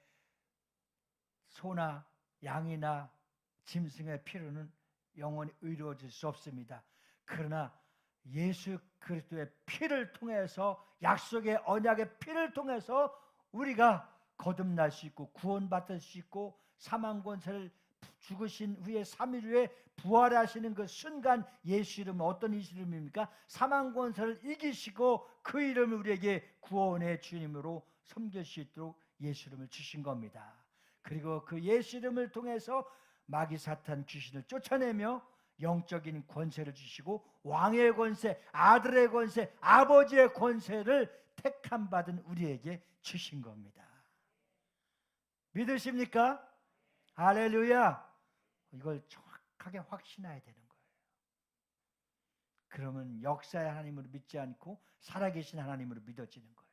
소나 양이나 짐승의 피로는 영원히 이루어질 수 없습니다. 그러나 예수 그리스도의 피를 통해서, 약속의 언약의 피를 통해서 우리가 거듭날 수 있고 구원받을 수 있고, 사망 권세를 죽으신 후에 3일 후에 부활하시는 그 순간, 예수 이름은 어떤 이름입니까? 사망 권세를 이기시고 그 이름을 우리에게 구원의 주님으로 섬길 수 있도록 예수 이름을 주신 겁니다. 그리고 그 예수 이름을 통해서 마귀 사탄 귀신을 쫓아내며 영적인 권세를 주시고, 왕의 권세, 아들의 권세, 아버지의 권세를 택함 받은 우리에게 주신 겁니다. 믿으십니까? 할렐루야. 이걸 정확하게 확신해야 되는 거예요. 그러면 역사의 하나님으로 믿지 않고 살아계신 하나님으로 믿어지는 거예요.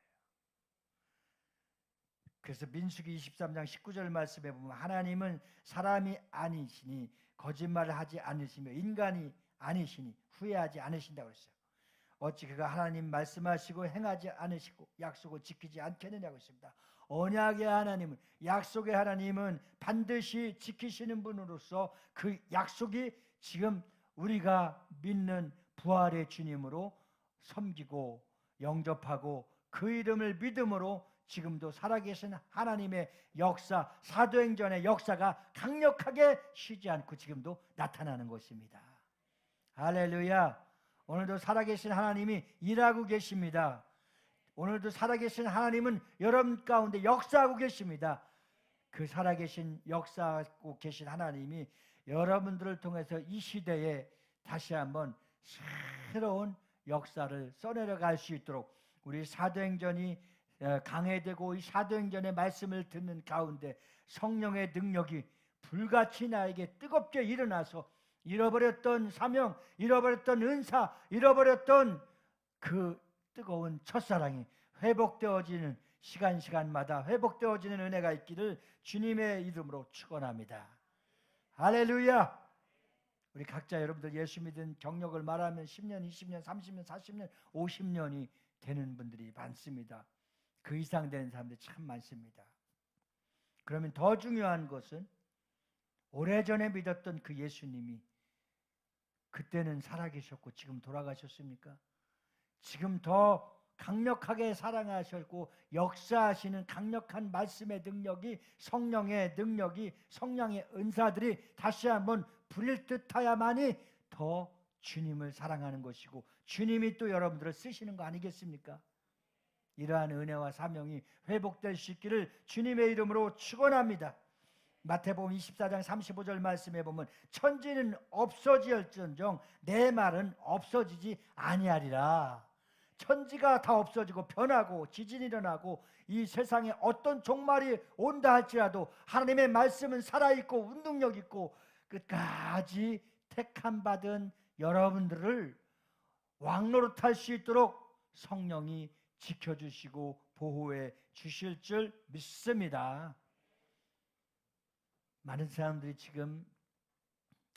그래서 민수기 23장 19절 말씀에 보면, 하나님은 사람이 아니시니 거짓말을 하지 않으시며 인간이 아니시니 후회하지 않으신다고 했어요. 어찌 그가 하나님 말씀하시고 행하지 않으시고 약속을 지키지 않겠느냐고 했습니다. 언약의 하나님은, 약속의 하나님은 반드시 지키시는 분으로서 그 약속이 지금 우리가 믿는 부활의 주님으로 섬기고 영접하고 그 이름을 믿음으로 지금도 살아계신 하나님의 역사, 사도행전의 역사가 강력하게 쉬지 않고 지금도 나타나는 것입니다. 할렐루야. 오늘도 살아계신 하나님이 일하고 계십니다. 오늘도 살아계신 하나님은 여러분 가운데 역사하고 계십니다. 그 살아계신 역사하고 계신 하나님이 여러분들을 통해서 이 시대에 다시 한번 새로운 역사를 써내려갈 수 있도록 우리 사도행전이 강해되고 이 사도행전의 말씀을 듣는 가운데 성령의 능력이 불같이 나에게 뜨겁게 일어나서 잃어버렸던 사명, 잃어버렸던 은사, 잃어버렸던 그 뜨거운 첫사랑이 회복되어지는 시간마다 회복되어지는 은혜가 있기를 주님의 이름으로 축원합니다. 할렐루야. 우리 각자 여러분들 예수 믿은 경력을 말하면 10년, 20년, 30년, 40년, 50년이 되는 분들이 많습니다. 그 이상 되는 사람들이 참 많습니다. 그러면 더 중요한 것은 오래전에 믿었던 그 예수님이 그때는 살아계셨고 지금 돌아가셨습니까? 지금 더 강력하게 사랑하셨고 역사하시는 강력한 말씀의 능력이, 성령의 능력이, 성령의 은사들이 다시 한번 부릴 듯하야만이 더 주님을 사랑하는 것이고 주님이 또 여러분들을 쓰시는 거 아니겠습니까? 이러한 은혜와 사명이 회복될 수 있기를 주님의 이름으로 축원합니다. 마태복음 24장 35절 말씀에 보면 천지는 없어질지언정 내 말은 없어지지 아니하리라. 천지가 다 없어지고 변하고 지진이 일어나고 이 세상에 어떤 종말이 온다 할지라도 하나님의 말씀은 살아있고 운동력 있고 끝까지 택함 받은 여러분들을 왕노릇할 수 있도록 성령이 지켜주시고 보호해 주실 줄 믿습니다. 많은 사람들이 지금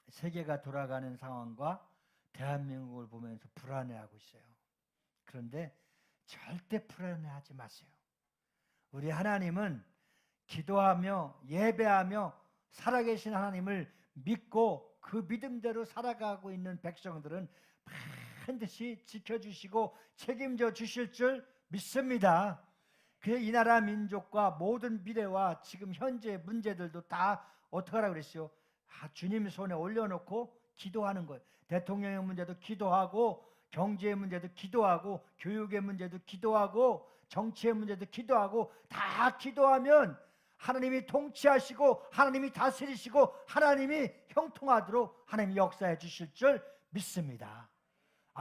세계가 돌아가는 상황과 대한민국을 보면서 불안해하고 있어요. 그런데 절대 불안해하지 마세요. 우리 하나님은 기도하며 예배하며 살아계신 하나님을 믿고 그 믿음대로 살아가고 있는 백성들은 반드시 지켜주시고 책임져 주실 줄 믿습니다. 그 이 나라 민족과 모든 미래와 지금 현재 문제들도 다 어떻게 하라고 그랬어요? 주님 손에 올려놓고 기도하는 거예요. 대통령의 문제도 기도하고 경제의 문제도 기도하고 교육의 문제도 기도하고 정치의 문제도 기도하고 다 기도하면 하나님이 통치하시고 하나님이 다스리시고 하나님이 형통하도록 하나님이 역사해 주실 줄 믿습니다.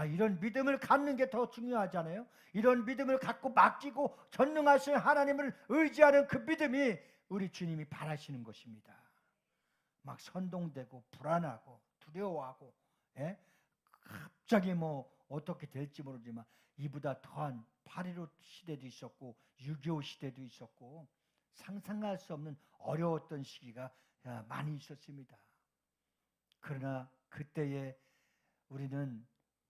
이런 믿음을 갖는 게 더 중요하잖아요. 이런 믿음을 갖고 맡기고 전능하신 하나님을 의지하는 그 믿음이 우리 주님이 바라시는 것입니다. 막 선동되고 불안하고 두려워하고 갑자기 어떻게 될지 모르지만 이보다 더한 8.15 시대도 있었고 6.25 시대도 있었고 상상할 수 없는 어려웠던 시기가 많이 있었습니다. 그러나 그때에 우리는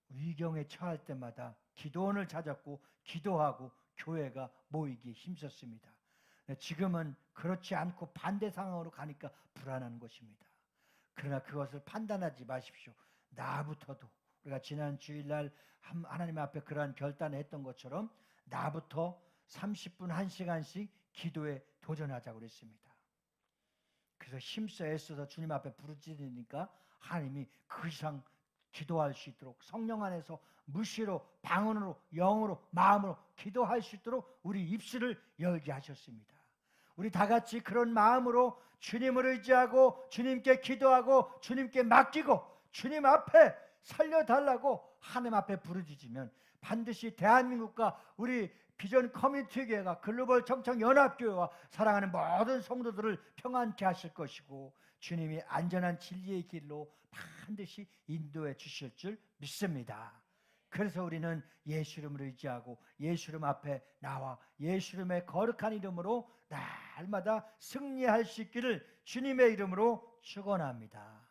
위경에 처할 때마다 기도원을 찾았고 기도하고 교회가 모이기에 힘썼습니다. 지금은 그렇지 않고 반대 상황으로 가니까 불안한 것입니다. 그러나 그것을 판단하지 마십시오. 나부터도 우리가 지난 주일날 하나님 앞에 그러한 결단을 했던 것처럼 나부터 30분 1시간씩 기도에 도전하자고 그랬습니다. 그래서 힘써 애써서 주님 앞에 부르짖으니까 하나님이 그 이상 기도할 수 있도록 성령 안에서 무시로 방언으로 영으로 마음으로 기도할 수 있도록 우리 입술을 열게 하셨습니다. 우리 다 같이 그런 마음으로 주님을 의지하고 주님께 기도하고 주님께 맡기고 주님 앞에 살려달라고 하나님 앞에 부르짖으면 반드시 대한민국과 우리 비전 커뮤니티 교회가 글로벌 청청 연합교회와 사랑하는 모든 성도들을 평안케 하실 것이고 주님이 안전한 진리의 길로 반드시 인도해 주실 줄 믿습니다. 그래서 우리는 예수 이름을 의지하고 예수 이름 앞에 나와 예수 이름의 거룩한 이름으로 날마다 승리할 수 있기를 주님의 이름으로 축원합니다.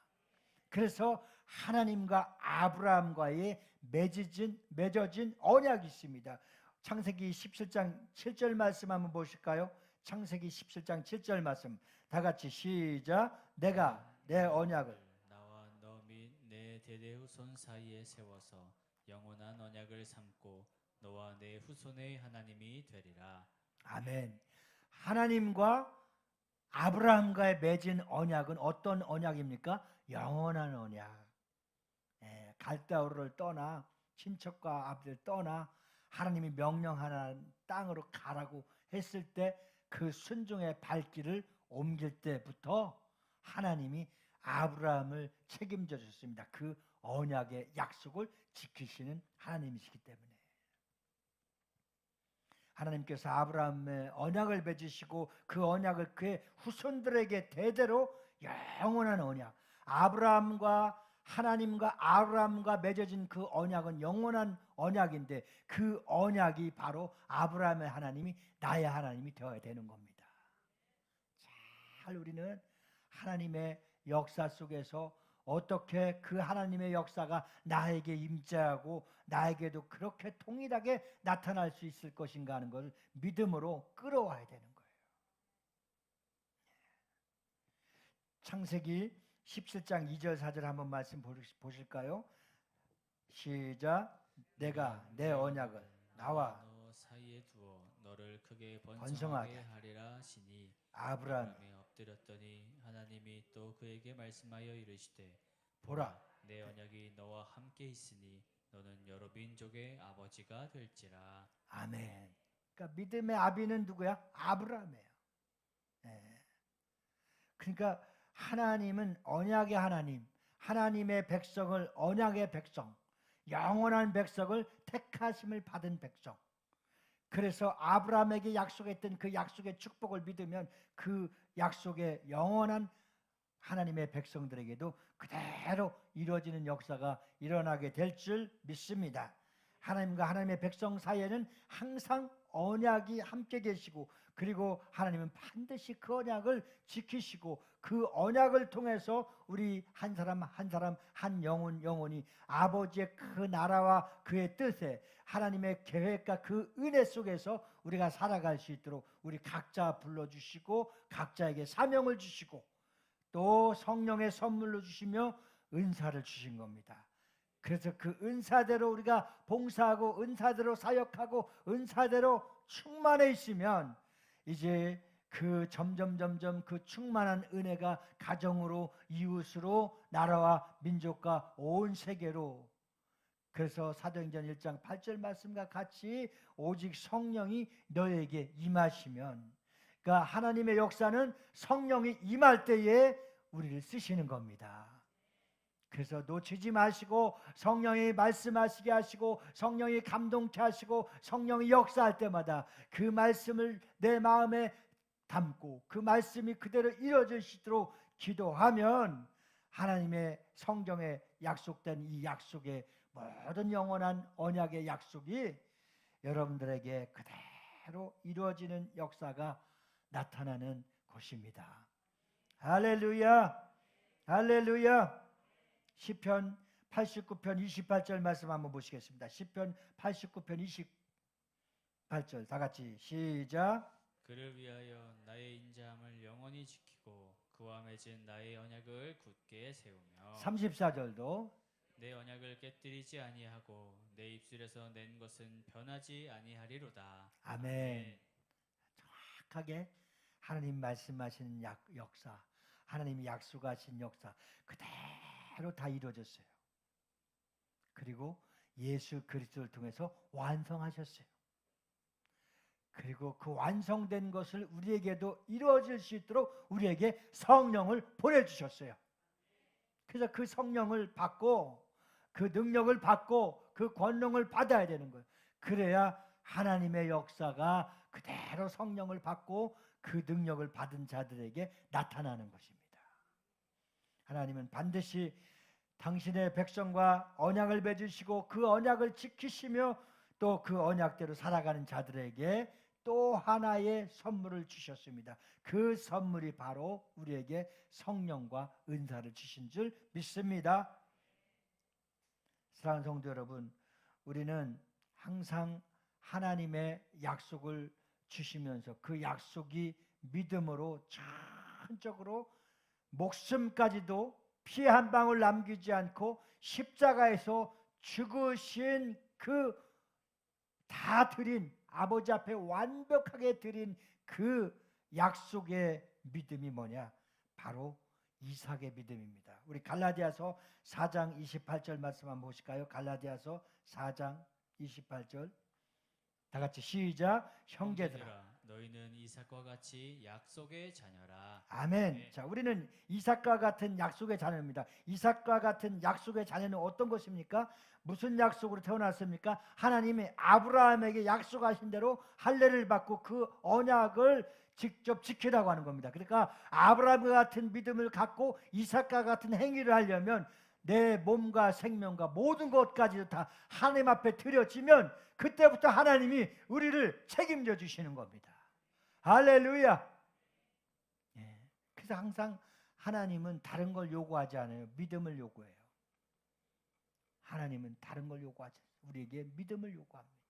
그래서 하나님과 아브라함과의 맺어진 언약이 있습니다. 창세기 17장 7절 말씀 한번 보실까요? 창세기 17장 7절 말씀 다 같이 시작. 내가 내 언약을 나와 너 및 내 대대 후손 사이에 세워서 영원한 언약을 삼고 너와 내 후손의 하나님이 되리라. 아멘. 하나님과 아브라함과의 맺은 언약은 어떤 언약입니까? 영원한 언약. 갈대아우를 떠나 친척과 아비를 떠나 하나님이 명령하는 땅으로 가라고 했을 때 그 순종의 발길을 옮길 때부터 하나님이 아브라함을 책임져 줬습니다. 그 언약의 약속을 지키시는 하나님이시기 때문에 하나님께서 아브라함의 언약을 맺으시고 그 언약을 그의 후손들에게 대대로 영원한 언약, 하나님과 아브라함과 맺어진 그 언약은 영원한 언약인데 그 언약이 바로 아브라함의 하나님이 나의 하나님이 되어야 되는 겁니다. 잘 우리는 하나님의 역사 속에서 어떻게 그 하나님의 역사가 나에게 임재하고 나에게도 그렇게 동일하게 나타날 수 있을 것인가 하는 것을 믿음으로 끌어와야 되는 거예요. 창세기 17장 2절 4절 한번 말씀 보실까요? 시작. 내가 내 언약을 나와 너 사이에 두어 너를 크게 번성하게 번성하게 하리라 하시니 아브라함 아브라함이 엎드렸더니 하나님이 또 그에게 말씀하여 이르시되 보라 내 언약이 너와 함께 있으니 너는 여러 민족의 아버지가 될지라. 아멘. 그러니까 믿음의 아비는 누구야? 아브라함이에요. 그러니까 하나님은 언약의 하나님, 하나님의 백성을 언약의 백성, 영원한 백성을 택하심을 받은 백성. 그래서 아브라함에게 약속했던 그 약속의 축복을 믿으면 그 약속의 영원한 하나님의 백성들에게도 그대로 이루어지는 역사가 일어나게 될 줄 믿습니다. 하나님과 하나님의 백성 사이에는 항상 언약이 함께 계시고 그리고 하나님은 반드시 그 언약을 지키시고 그 언약을 통해서 우리 한 사람 한 영혼이 아버지의 그 나라와 그의 뜻에 하나님의 계획과 그 은혜 속에서 우리가 살아갈 수 있도록 우리 각자 불러주시고 각자에게 사명을 주시고 또 성령의 선물로 주시며 은사를 주신 겁니다. 그래서 그 은사대로 우리가 봉사하고 은사대로 사역하고 은사대로 충만해 있으면 이제 그 점점 그 충만한 은혜가 가정으로 이웃으로 나라와 민족과 온 세계로 그래서 사도행전 1장 8절 말씀과 같이 오직 성령이 너에게 임하시면 그러니까 하나님의 역사는 성령이 임할 때에 우리를 쓰시는 겁니다. 그래서 놓치지 마시고 성령이 말씀하시게 하시고 성령이 감동케 하시고 성령이 역사할 때마다 그 말씀을 내 마음에 담고 그 말씀이 그대로 이루어질 수 있도록 기도하면 하나님의 성경에 약속된 이 약속의 모든 영원한 언약의 약속이 여러분들에게 그대로 이루어지는 역사가 나타나는 것입니다. 할렐루야, 할렐루야. 시편 89편 28절 말씀 한번 보시겠습니다. 시편 89편 28절 다 같이 시작. 그를 위하여 나의 인자함을 영원히 지키고 그와 맺은 나의 언약을 굳게 세우며 34절도 내 언약을 깨뜨리지 아니하고 내 입술에서 낸 것은 변하지 아니하리로다. 아멘. 정확하게 하나님 말씀하시는 역사, 하나님이 약속하신 역사 그대로 다 이루어졌어요. 그리고 예수 그리스도를 통해서 완성하셨어요. 그리고 그 완성된 것을 우리에게도 이루어질 수 있도록 우리에게 성령을 보내주셨어요. 그래서 그 성령을 받고 그 능력을 받고 그 권능을 받아야 되는 거예요. 그래야 하나님의 역사가 그대로 성령을 받고 그 능력을 받은 자들에게 나타나는 것입니다. 하나님은 반드시 당신의 백성과 언약을 맺으시고 그 언약을 지키시며 또 그 언약대로 살아가는 자들에게 또 하나의 선물을 주셨습니다. 그 선물이 바로 우리에게 성령과 은사를 주신 줄 믿습니다. 사랑하는 성도 여러분, 우리는 항상 하나님의 약속을 주시면서 그 약속이 믿음으로 전적으로 목숨까지도 피 한 방울 남기지 않고 십자가에서 죽으신 그 다 드린 아버지 앞에 완벽하게 드린 그 약속의 믿음이 뭐냐? 바로 이삭의 믿음입니다. 우리 갈라디아서 4장 28절 말씀 한번 보실까요? 갈라디아서 4장 28절 다 같이 시작. 형제들아, 너희는 이삭과 같이 약속의 자녀라. 아멘. 네. 자, 우리는 이삭과 같은 약속의 자녀입니다. 이삭과 같은 약속의 자녀는 어떤 것입니까? 무슨 약속으로 태어났습니까? 하나님이 아브라함에게 약속하신 대로 할례를 받고 그 언약을 직접 지키라고 하는 겁니다. 그러니까 아브라함과 같은 믿음을 갖고 이삭과 같은 행위를 하려면 내 몸과 생명과 모든 것까지도 다 하나님 앞에 드려지면 그때부터 하나님이 우리를 책임져 주시는 겁니다. 할렐루야. 예. 그래서 항상 하나님은 다른 걸 요구하지 않아요. 믿음을 요구해요. 하나님은 다른 걸 요구하지 않아요. 우리에게 믿음을 요구합니다.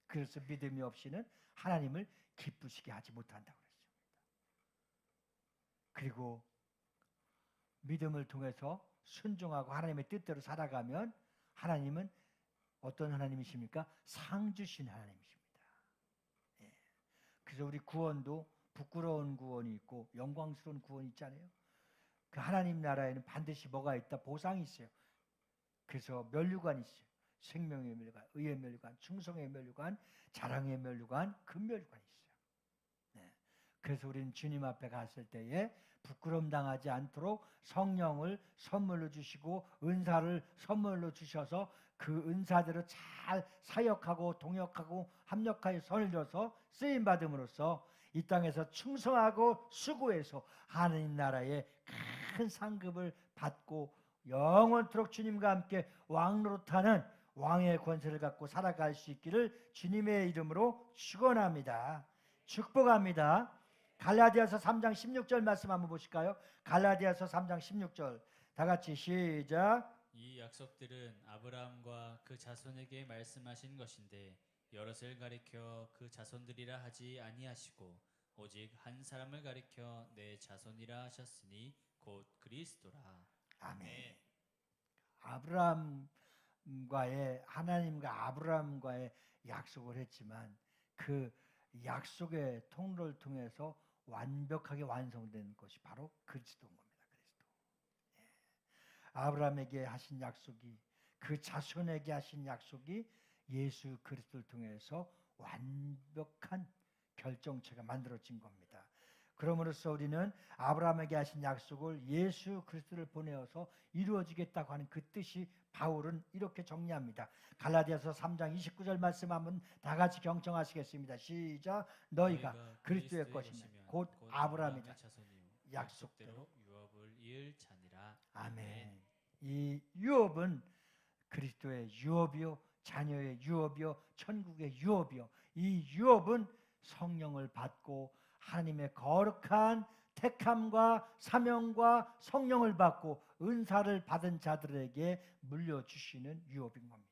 그래서 믿음이 없이는 하나님을 기쁘시게 하지 못한다고 그랬습니다. 그리고 믿음을 통해서 순종하고 하나님의 뜻대로 살아가면 하나님은 어떤 하나님이십니까? 상 주신 하나님이십니다. 예. 그래서 우리 구원도 부끄러운 구원이 있고 영광스러운 구원이 있잖아요. 그 하나님 나라에는 반드시 뭐가 있다? 보상이 있어요. 그래서 면류관이 있어요. 생명의 면류관, 의의 면류관, 충성의 면류관, 자랑의 면류관, 금면류관이 있어요. 네. 그래서 우리는 주님 앞에 갔을 때에 부끄럼 당하지 않도록 성령을 선물로 주시고 은사를 선물로 주셔서 그 은사대로 잘 사역하고 동역하고 합력하여 손을 들어서 쓰임 받음으로써 이 땅에서 충성하고 수고해서 하나님 나라의 큰 상급을 받고 영원토록 주님과 함께 왕노릇하는 왕의 권세를 갖고 살아갈 수 있기를 주님의 이름으로 축원합니다. 축복합니다. 갈라디아서 3장 16절 말씀 한번 보실까요? 갈라디아서 3장 16절 다 같이 시작. 이 약속들은 아브라함과 그 자손에게 말씀하신 것인데 여럿을 가리켜 그 자손들이라 하지 아니하시고 오직 한 사람을 가리켜 내 자손이라 하셨으니 곧 그리스도라. 아멘. 아브라함과의 하나님과 아브라함과의 약속을 했지만 그 약속의 통로를 통해서 완벽하게 완성된 것이 바로 그리스도인 겁니다. 그리스도. 예. 아브라함에게 하신 약속이 그 자손에게 하신 약속이 예수 그리스도를 통해서 완벽한 결정체가 만들어진 겁니다. 그러므로써 우리는 아브라함에게 하신 약속을 예수 그리스도를 보내어서 이루어지겠다고 하는 그 뜻이 바울은 이렇게 정리합니다. 갈라디아서 3장 29절 말씀 한번 다 같이 경청하시겠습니다. 시작. 너희가 그리스도의 것이면 곧 아브라함의 자손이요 약속대로 유업을 이을 자니라. 아멘. 이 유업은 그리스도의 유업이요 자녀의 유업이요 천국의 유업이요 이 유업은 성령을 받고 하나님의 거룩한 택함과 사명과 성령을 받고 은사를 받은 자들에게 물려주시는 유업인 겁니다.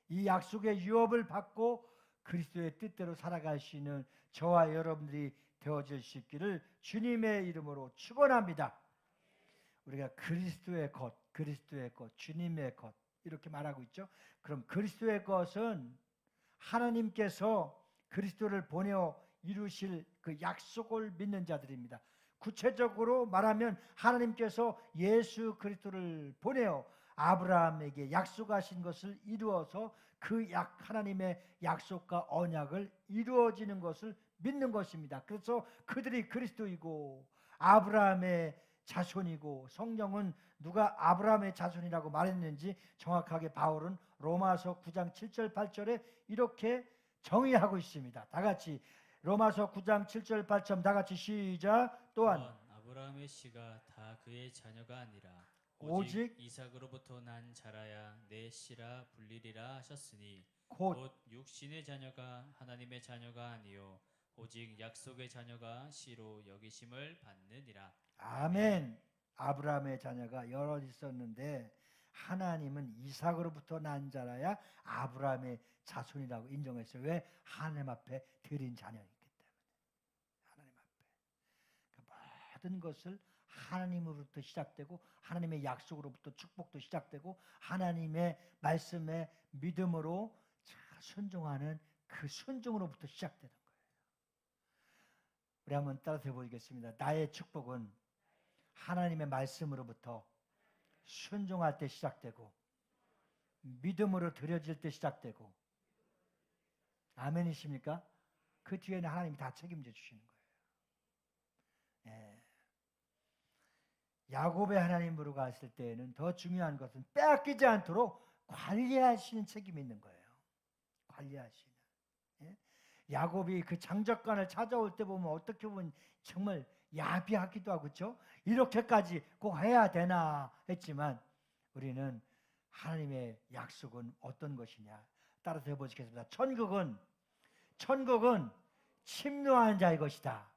이 약속의 유업을 받고 그리스도의 뜻대로 살아가시는 저와 여러분들이 되어질 수 있기를 주님의 이름으로 축원합니다. 우리가 그리스도의 것, 주님의 것 이렇게 말하고 있죠. 그럼 그리스도의 것은 하나님께서 그리스도를 보내어 이루실 그 약속을 믿는 자들입니다. 구체적으로 말하면 하나님께서 예수 그리스도를 보내어 아브라함에게 약속하신 것을 이루어서 그 하나님의 약속과 언약을 이루어지는 것을 믿는 것입니다. 그래서 그들이 그리스도이고 아브라함의 자손이고 성령은 누가 아브라함의 자손이라고 말했는지 정확하게 바울은 로마서 9장 7절 8절에 이렇게 정의하고 있습니다. 다 같이 로마서 9장 7절 8절 다 같이 시작. 또한 아브라함의 씨가 다 그의 자녀가 아니라 오직 이삭으로부터 난 자라야 내 내 씨라 불리리라 하셨으니 곧 곧 육신의 자녀가 하나님의 자녀가 아니요 오직 약속의 자녀가 씨로 여기심을 받느니라. 아멘. 아브라함의 자녀가 여럿 있었는데 하나님은 이삭으로부터 난 자라야 아브라함의 자손이라고 인정했어요. 왜? 하나님 앞에 드린 자녀이기 때문에. 하나님 앞에. 그러니까 모든 것을 하나님으로부터 시작되고 하나님의 약속으로부터 축복도 시작되고 하나님의 말씀에 믿음으로 순종하는 그 순종으로부터 시작되는 거예요. 우리 한번 따라서 해보겠습니다. 나의 축복은 하나님의 말씀으로부터 순종할 때 시작되고 믿음으로 드려질 때 시작되고 아멘이십니까? 그 뒤에는 하나님이 다 책임져 주시는 거예요. 예. 야곱의 하나님으로 갔을 때에는 더 중요한 것은 빼앗기지 않도록 관리하시는 책임이 있는 거예요. 관리하시는. 예? 야곱이 그 장작간을 찾아올 때 보면 어떻게 보면 정말 야비하기도 하고 그렇죠? 이렇게까지 꼭 해야 되나 했지만 우리는 하나님의 약속은 어떤 것이냐 따라서 해보시겠습니다. 천국은 침노하는 자의 것이다.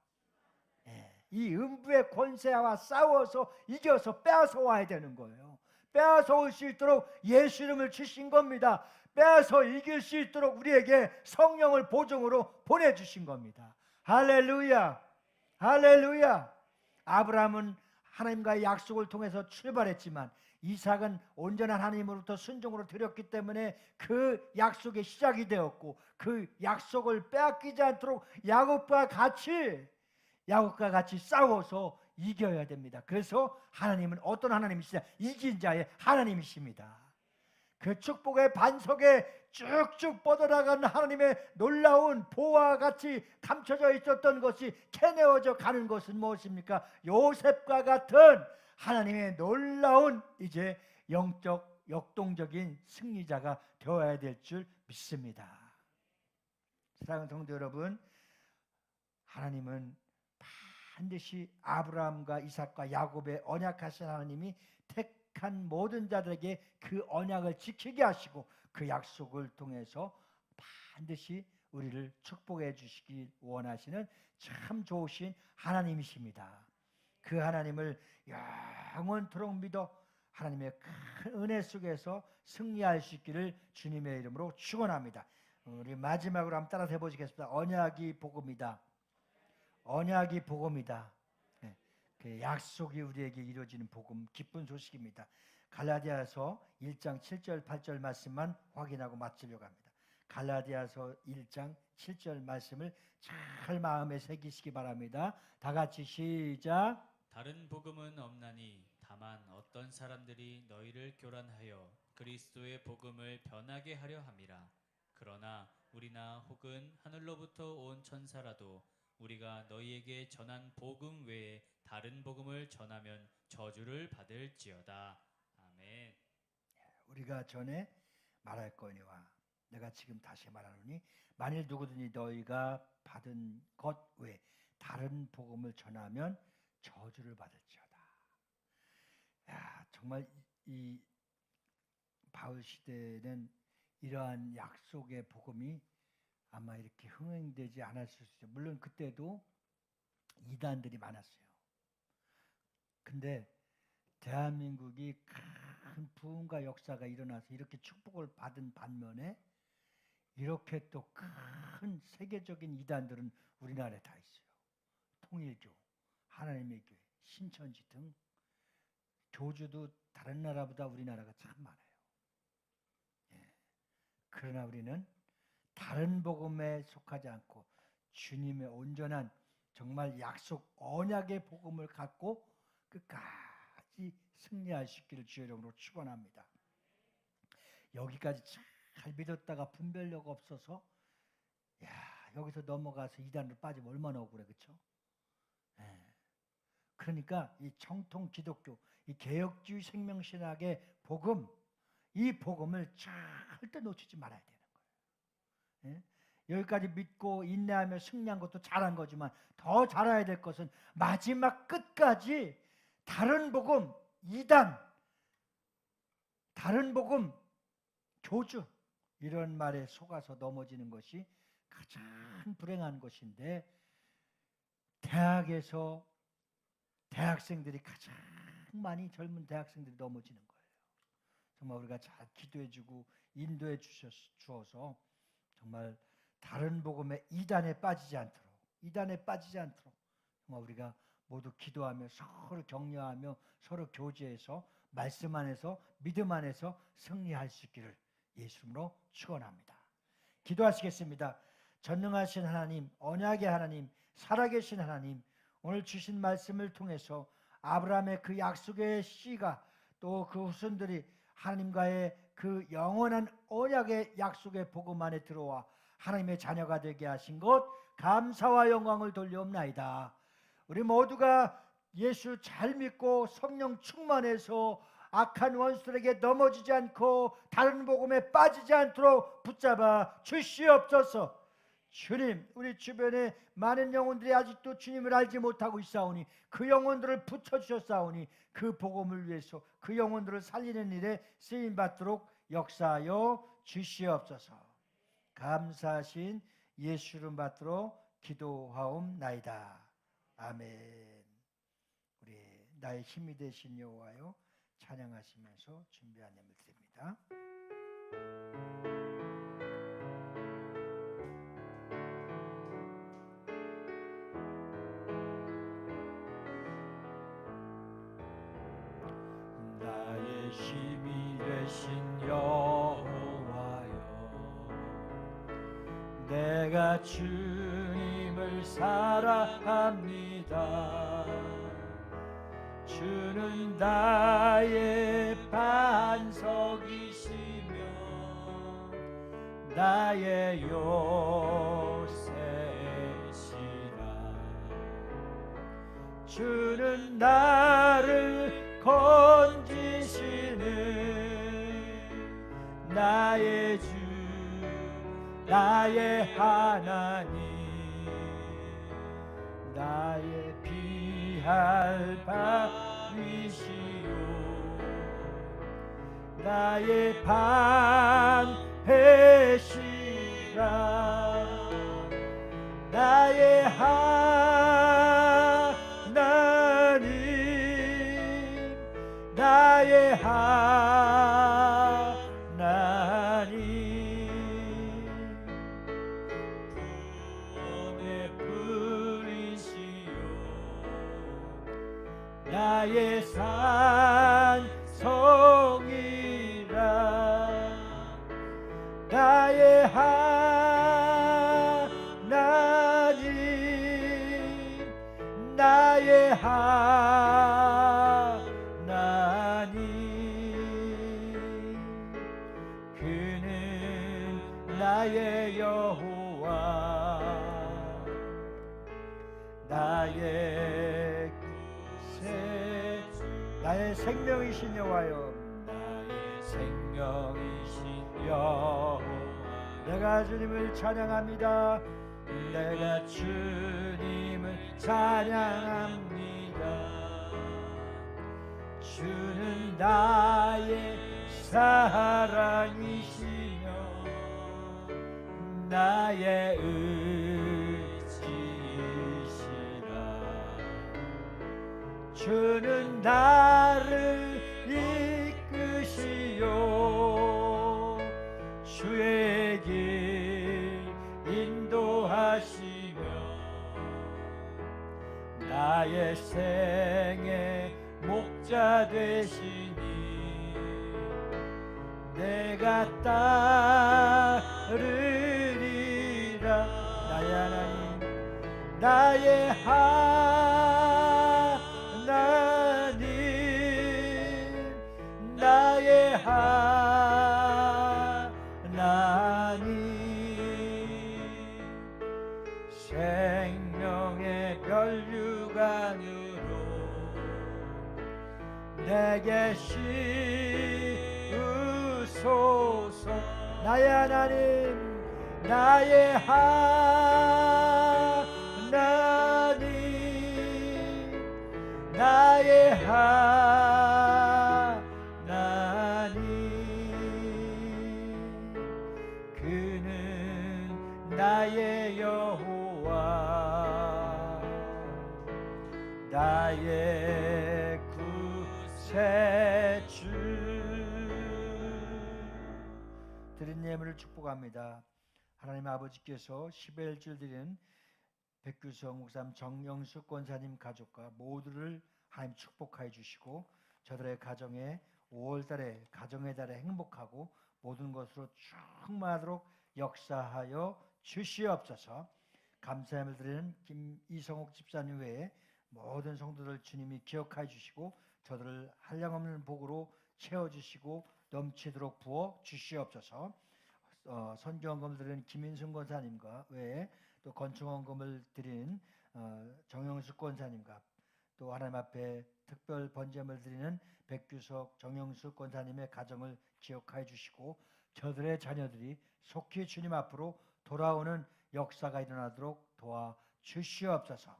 예. 이 음부의 권세와 싸워서 이겨서 빼앗아 와야 되는 거예요. 빼앗아 올 수 있도록 예수 이름을 주신 겁니다. 빼앗아 이길 수 있도록 우리에게 성령을 보증으로 보내주신 겁니다. 할렐루야, 할렐루야. 아브라함은 하나님과의 약속을 통해서 출발했지만 이삭은 온전한 하나님으로부터 순종으로 드렸기 때문에 그 약속의 시작이 되었고 그 약속을 빼앗기지 않도록 야곱과 같이 싸워서 이겨야 됩니다. 그래서 하나님은 어떤 하나님이시냐? 이긴 자의 하나님이십니다. 그 축복의 반석에 쭉쭉 뻗어나가는 하나님의 놀라운 보화와 같이 감춰져 있었던 것이 캐내어져 가는 것은 무엇입니까? 요셉과 같은 하나님의 놀라운 이제 영적 역동적인 승리자가 되어야 될 줄 믿습니다. 사랑하는 성도 여러분, 하나님은 반드시 아브라함과 이삭과 야곱의 언약하신 하나님이 택한 모든 자들에게 그 언약을 지키게 하시고 그 약속을 통해서 반드시 우리를 축복해 주시기 원하시는 참 좋으신 하나님이십니다. 그 하나님을 영원토록 믿어 하나님의 큰 은혜 속에서 승리할 수 있기를 주님의 이름으로 축원합니다. 우리 마지막으로 한번 따라서 해보시겠습니다. 언약이 복음이다. 언약이 복음이다. 네, 그 약속이 우리에게 이루어지는 복음, 기쁜 소식입니다. 갈라디아서 1장 7절 8절 말씀만 확인하고 마치려고 합니다. 갈라디아서 1장 7절 말씀을 잘 마음에 새기시기 바랍니다. 다 같이 시작. 다른 복음은 없나니 다만 어떤 사람들이 너희를 교란하여 그리스도의 복음을 변하게 하려 함이라. 그러나 우리나 혹은 하늘로부터 온 천사라도 우리가 너희에게 전한 복음 외에 다른 복음을 전하면 저주를 받을지어다. 아멘. 우리가 전에 말할 거니와 내가 지금 다시 말하노니 만일 누구든지 너희가 받은 것 외에 다른 복음을 전하면 저주를 받을지어다. 야, 정말 이 바울 시대에는 이러한 약속의 복음이 아마 이렇게 흥행되지 않았을 수 있어요. 물론 그때도 이단들이 많았어요. 근데 대한민국이 큰 부흥과 역사가 일어나서 이렇게 축복을 받은 반면에 이렇게 또 큰 세계적인 이단들은 우리나라에 다 있어요. 통일교, 하나님의 교회, 신천지 등 교주도 다른 나라보다 우리나라가 참 많아요. 예. 그러나 우리는 다른 복음에 속하지 않고 주님의 온전한 정말 약속 언약의 복음을 갖고 끝까지 승리할 수 있기를 주의 이름으로 축원합니다. 여기까지 잘 믿었다가 분별력 없어서 여기서 넘어가서 이단으로 빠지면 얼마나 억울해, 그렇죠? 그러니까 이 정통 기독교, 이 개혁주의 생명신학의 복음, 이 복음을 절대 놓치지 말아야 되는 거예요. 예? 여기까지 믿고 인내하며 승리한 것도 잘한 거지만 더 잘해야 될 것은 마지막 끝까지 다른 복음, 이단, 다른 복음, 교주 이런 말에 속아서 넘어지는 것이 가장 불행한 것인데, 대학에서 대학생들이 가장 많이, 젊은 대학생들이 넘어지는 거예요. 정말 우리가 잘 기도해주고 인도해 주어서 정말 다른 복음의 이단에 빠지지 않도록 정말 우리가 모두 기도하며 서로 격려하며 서로 교제해서 말씀 안에서 믿음 안에서 승리할 수 있기를 예수님으로 축원합니다. 기도하시겠습니다. 전능하신 하나님, 언약의 하나님, 살아계신 하나님, 오늘 주신 말씀을 통해서 아브라함의 그 약속의 씨가 또 그 후손들이 하나님과의 그 영원한 언약의 약속의 복음 안에 들어와 하나님의 자녀가 되게 하신 것 감사와 영광을 돌려옵나이다. 우리 모두가 예수 잘 믿고 성령 충만해서 악한 원수들에게 넘어지지 않고 다른 복음에 빠지지 않도록 붙잡아 주시옵소서. 주님, 우리 주변에 많은 영혼들이 아직도 주님을 알지 못하고 있사오니 그 영혼들을 붙여주셨사오니 그 복음을 위해서 그 영혼들을 살리는 일에 쓰임받도록 역사하여 주시옵소서. 감사하신 예수 이름 받들어 기도하옵나이다. 아멘. 우리 나의 힘이 되신 여호와여 찬양하시면서 준비한 예물 드립니다. 나의 힘이 되신 여호와여, 내가 주님을 사랑합니다. 주는 나의 반석이시며 나의 요새시라. 주는 나를 건지시는 나의 주, 나의 하나님, 나의 피할 밤이시요 나의 방패시라. 나의 하나님, 나의 하나님, 구원의 뿌리시요 나의 산성이라. 나의 하나님, 나의 하나님, 그는 나의 여호와, 나의 구세, 나의 생명이신 여호와여, 나의 생명이신 여호와. 내가 주님을 찬양합니다. 내가 주님을 찬양합니다. 주는 나의 사랑이시며 나의 의지시라. 주는 나를 이끄시오 주의 길 인도하시며 나의 생의 목자 되시니 내가 따르리라. 나의 하나님, 나의 하나님, 나의 하나님, 생명의 혈류관으로 내게 씌우소서. 나의 하나님, 나의 하나님, 나의 하나님, 나의 여호와 나의 구세주 드린 예물을 축복합니다. 하나님 아버지께서 11줄 드린 백규성 목사님, 정영숙 권사님 가족과 모두를 하나님 축복하여 주시고 저들의 가정에 5월달에 가정의 달에 행복하고 모든 것으로 충만하도록 역사하여 주시옵소서. 감사함을 드리는 김이성옥 집사님 외에 모든 성도들 주님이 기억하여 주시고 저들을 한량없는 복으로 채워주시고 넘치도록 부어 주시옵소서. 선교헌금을 드리는 김인순 권사님과 외에 또 건축헌금을 드린 정영숙 권사님과 또 하나님 앞에 특별 번제물 드리는 백규석 정영숙 권사님의 가정을 기억하여 주시고 저들의 자녀들이 속히 주님 앞으로 돌아오는 역사가 일어나도록 도와 주시옵소서.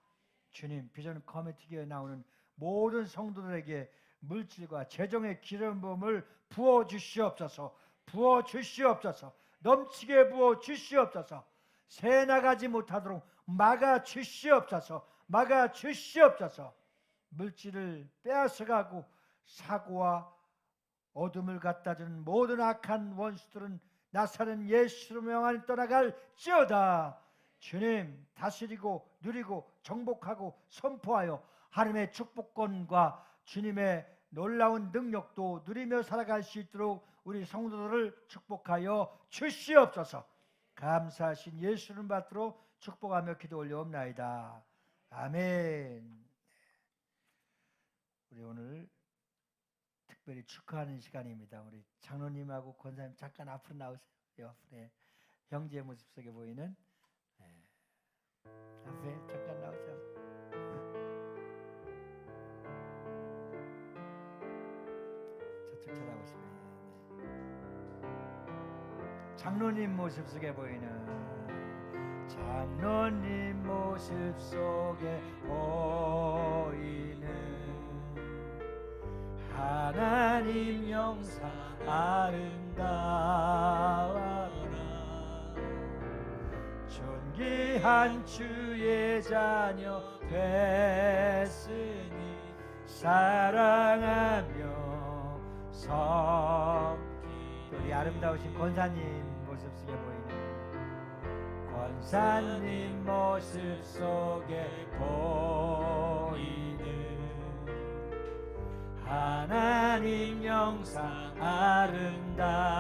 주님, 비전 커뮤니티에 나오는 모든 성도들에게 물질과 재정의 기름 부음을 부어 주시옵소서. 부어 주시옵소서. 넘치게 부어 주시옵소서. 새 나가지 못하도록 막아 주시옵소서. 막아 주시옵소서. 물질을 빼앗아가고 사고와 어둠을 갖다 주는 모든 악한 원수들은 나사렛 예수로 명하니 떠나갈지어다. 주님, 다스리고 누리고 정복하고 선포하여 하나님의 축복권과 주님의 놀라운 능력도 누리며 살아갈 수 있도록 우리 성도들을 축복하여 주시옵소서. 감사하신 예수를 받들어 축복하며 기도 올려옵나이다. 아멘. 우리 오늘 특별히 축하하는 시간입니다. 우리 장로님하고 권사님 잠깐 앞으로 나오세요. 옆에 형제의 모습 속에 보이는 앞에 잠깐 나오세요. 저쪽 쳐다보시면 장로님 모습 속에 보이는 장로님 모습 속에 보이는 하나님 영상 아름다워라. 존귀한 주의 자녀 됐으니 사랑하며 섬기. 우리 아름다우신 권사님 모습 속에 보이는 권사님 모습 속에 보이는 하나님 영상 아름다워라.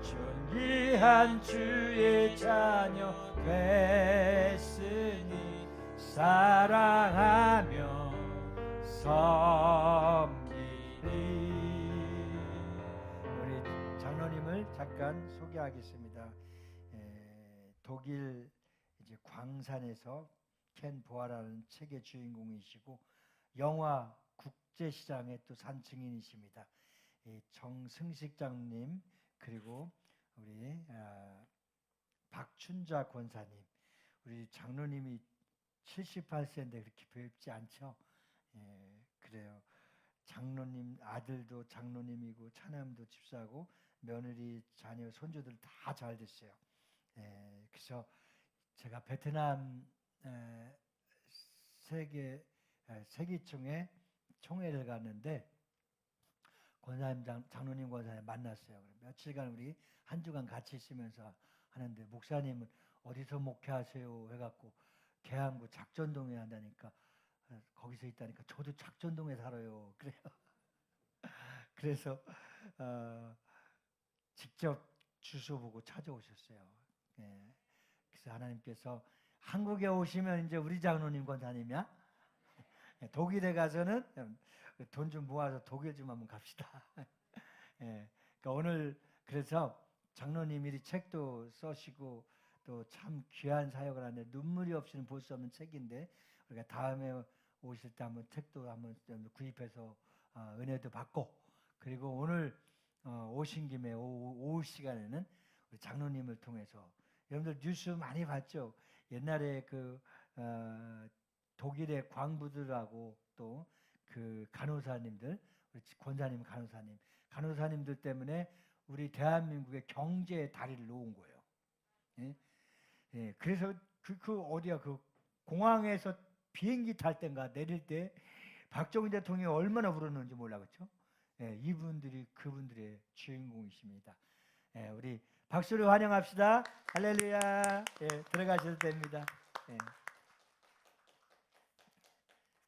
존귀한 주의 자녀 됐으니 사랑하며 섬기리. 우리 장로님을 잠깐 소개하겠습니다. 독일 이제 광산에서 켄 보아라는 책의 주인공이시고 영화 국제시장의 또 산증인이십니다. 정승식 장로님 그리고 우리 박춘자 권사님, 우리 장로님이 78세인데 그렇게 배웁지 않죠? 그래요. 장로님 아들도 장로님이고 차남도 집사고 며느리 자녀 손주들 다 잘 됐어요. 그래서 제가 베트남 세계총회 총회를 갔는데 권사님 장로님 권사님 만났어요. 며칠간 우리 한 주간 같이 있으면서 하는데 목사님은 어디서 목회하세요 해갖고 계양구 작전동에 한다니까 거기서 있다니까 저도 작전동에 살아요. 그래요. 그래서 직접 주소 보고 찾아오셨어요. 그래서 하나님께서 한국에 오시면 이제 우리 장로님 권사님이야. 독일에 가서는 돈 좀 모아서 독일 좀 한번 갑시다. 그러니까 오늘 그래서 장로님이 책도 써시고 또 참 귀한 사역을 하는데 눈물이 없이는 볼 수 없는 책인데 우리가 다음에 오실 때 한번 책도 한번 구입해서 은혜도 받고 그리고 오늘 오신 김에 오후 시간에는 우리 장로님을 통해서 여러분들 뉴스 많이 봤죠? 옛날에 그 독일의 광부들하고 또 그 간호사님들, 우리 권사님 간호사님들 때문에 우리 대한민국의 경제의 다리를 놓은 거예요. 예? 예, 그래서 그 어디야 그 공항에서 비행기 탈 때인가 내릴 때 박정희 대통령이 얼마나 울었는지 몰라 그렇죠? 예, 이분들이 그분들의 주인공이십니다. 예, 우리 박수로 환영합시다. 할렐루야. 예, 들어가셔도 됩니다. 예.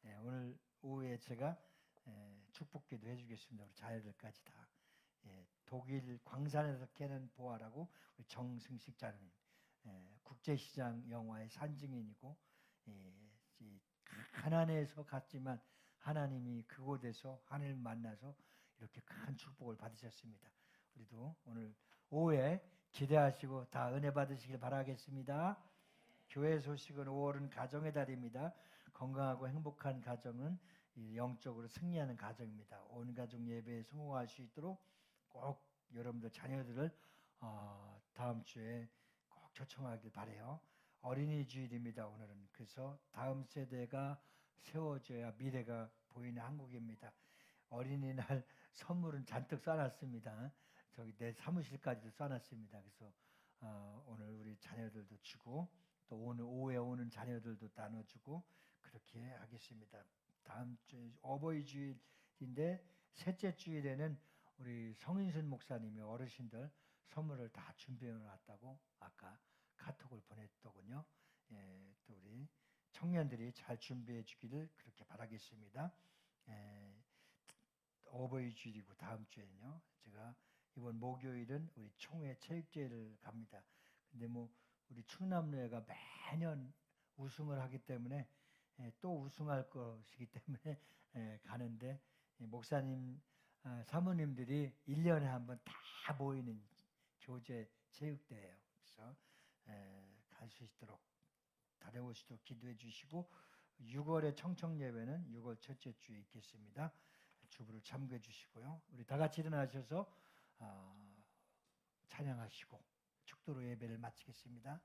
예, 오늘 오후에 제가 축복기도 해주겠습니다. 우리 자녀들까지 다. 예, 독일 광산에서 캐는 보아라고 우리 정승식 자님, 국제시장 영화의 산증인이고, 이 가난해서 갔지만 하나님이 그곳에서 하나님을 만나서 이렇게 큰 축복을 받으셨습니다. 우리도 오늘 오후에 기대하시고 다 은혜 받으시길 바라겠습니다. 교회 소식은 5월은 가정의 달입니다. 건강하고 행복한 가정은 영적으로 승리하는 가정입니다. 온 가족 예배에 성공할 수 있도록 꼭 여러분들 자녀들을 다음 주에 꼭 초청하길 바라요. 어린이 주일입니다. 오늘은. 그래서 다음 세대가 세워져야 미래가 보이는 한국입니다. 어린이날 선물은 잔뜩 쏴놨습니다. 저기 내 사무실까지도 쏴놨습니다. 그래서 오늘 우리 자녀들도 주고 또 오늘 오후에 오는 자녀들도 나눠주고 그렇게 하겠습니다. 다음 주 어버이 주일인데 셋째 주일에는 우리 성인순 목사님이 어르신들 선물을 다 준비해 놨다고 아까 카톡을 보냈더군요. 예, 또 우리 청년들이 잘 준비해 주기를 그렇게 바라겠습니다. 어버이 주일이고 다음 주에는요. 제가 이번 목요일은 우리 총회 체육대회를 갑니다. 근데 뭐 우리 충남로회가 매년 우승을 하기 때문에 또 우승할 것이기 때문에 가는데 목사님 사모님들이 1년에 한 번 다 모이는 교제 체육대회예요. 그래서 갈 수 있도록 다녀오시도록 기도해 주시고 6월에 청청예배는 6월 첫째 주에 있겠습니다. 주부를 참고해 주시고요. 우리 다 같이 일어나셔서 찬양하시고 축도로 예배를 마치겠습니다.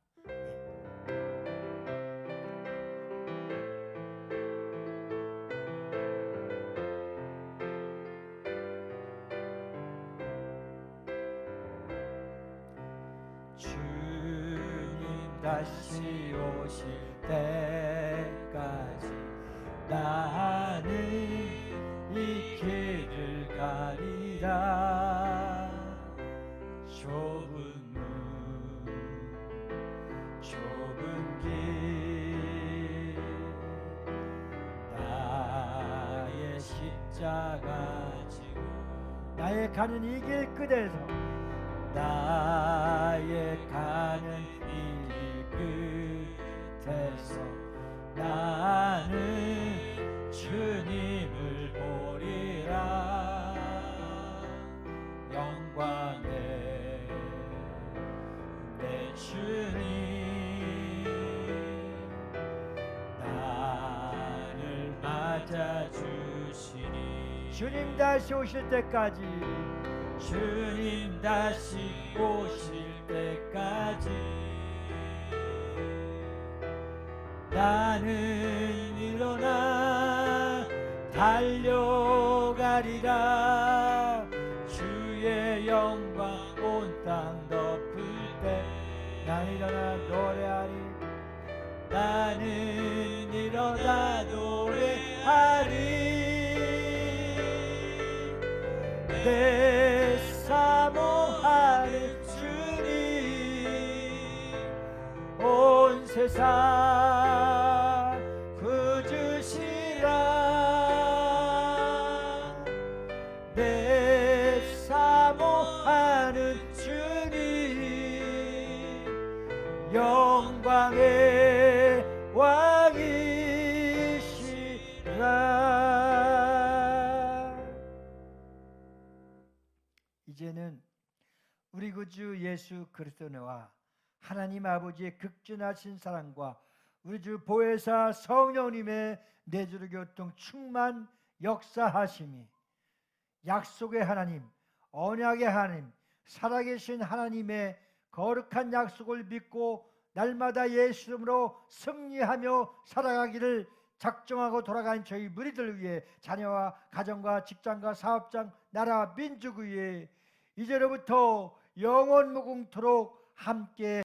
주님 다시 오실 때까지 나는 이 길을 가리라. 좁은 문 좁은 길 나의 십자가 지고 나의 가는 이 길 끝에서 나의 가는 이 끝에서 나는 주님을 보리라. 영광의 내 주님 나를 맞아주시니. 주님 다시 오실 때까지 주님 다시 오실 때까지 나는 일어나 달려가리라. 주의 영광 온 땅 덮을 때 나 일어나 노래하리. 나는 일어나 노래하리. 내 사모하는 주님 온 세상 구주시라. 내 사모하는 주님 영광의 왕이시라. 이제는 우리 구주 예수 그리스도와 하나님 아버지의 극진하신 사랑과 우리 주 보혜사 성령님의 내주를 교통 충만 역사하심이 약속의 하나님, 언약의 하나님, 살아계신 하나님의 거룩한 약속을 믿고 날마다 예수 이름으로 승리하며 살아가기를 작정하고 돌아간 저희 무리들을 위해 자녀와 가정과 직장과 사업장, 나라, 민족을 위해 이제로부터 영원 무궁토록 함께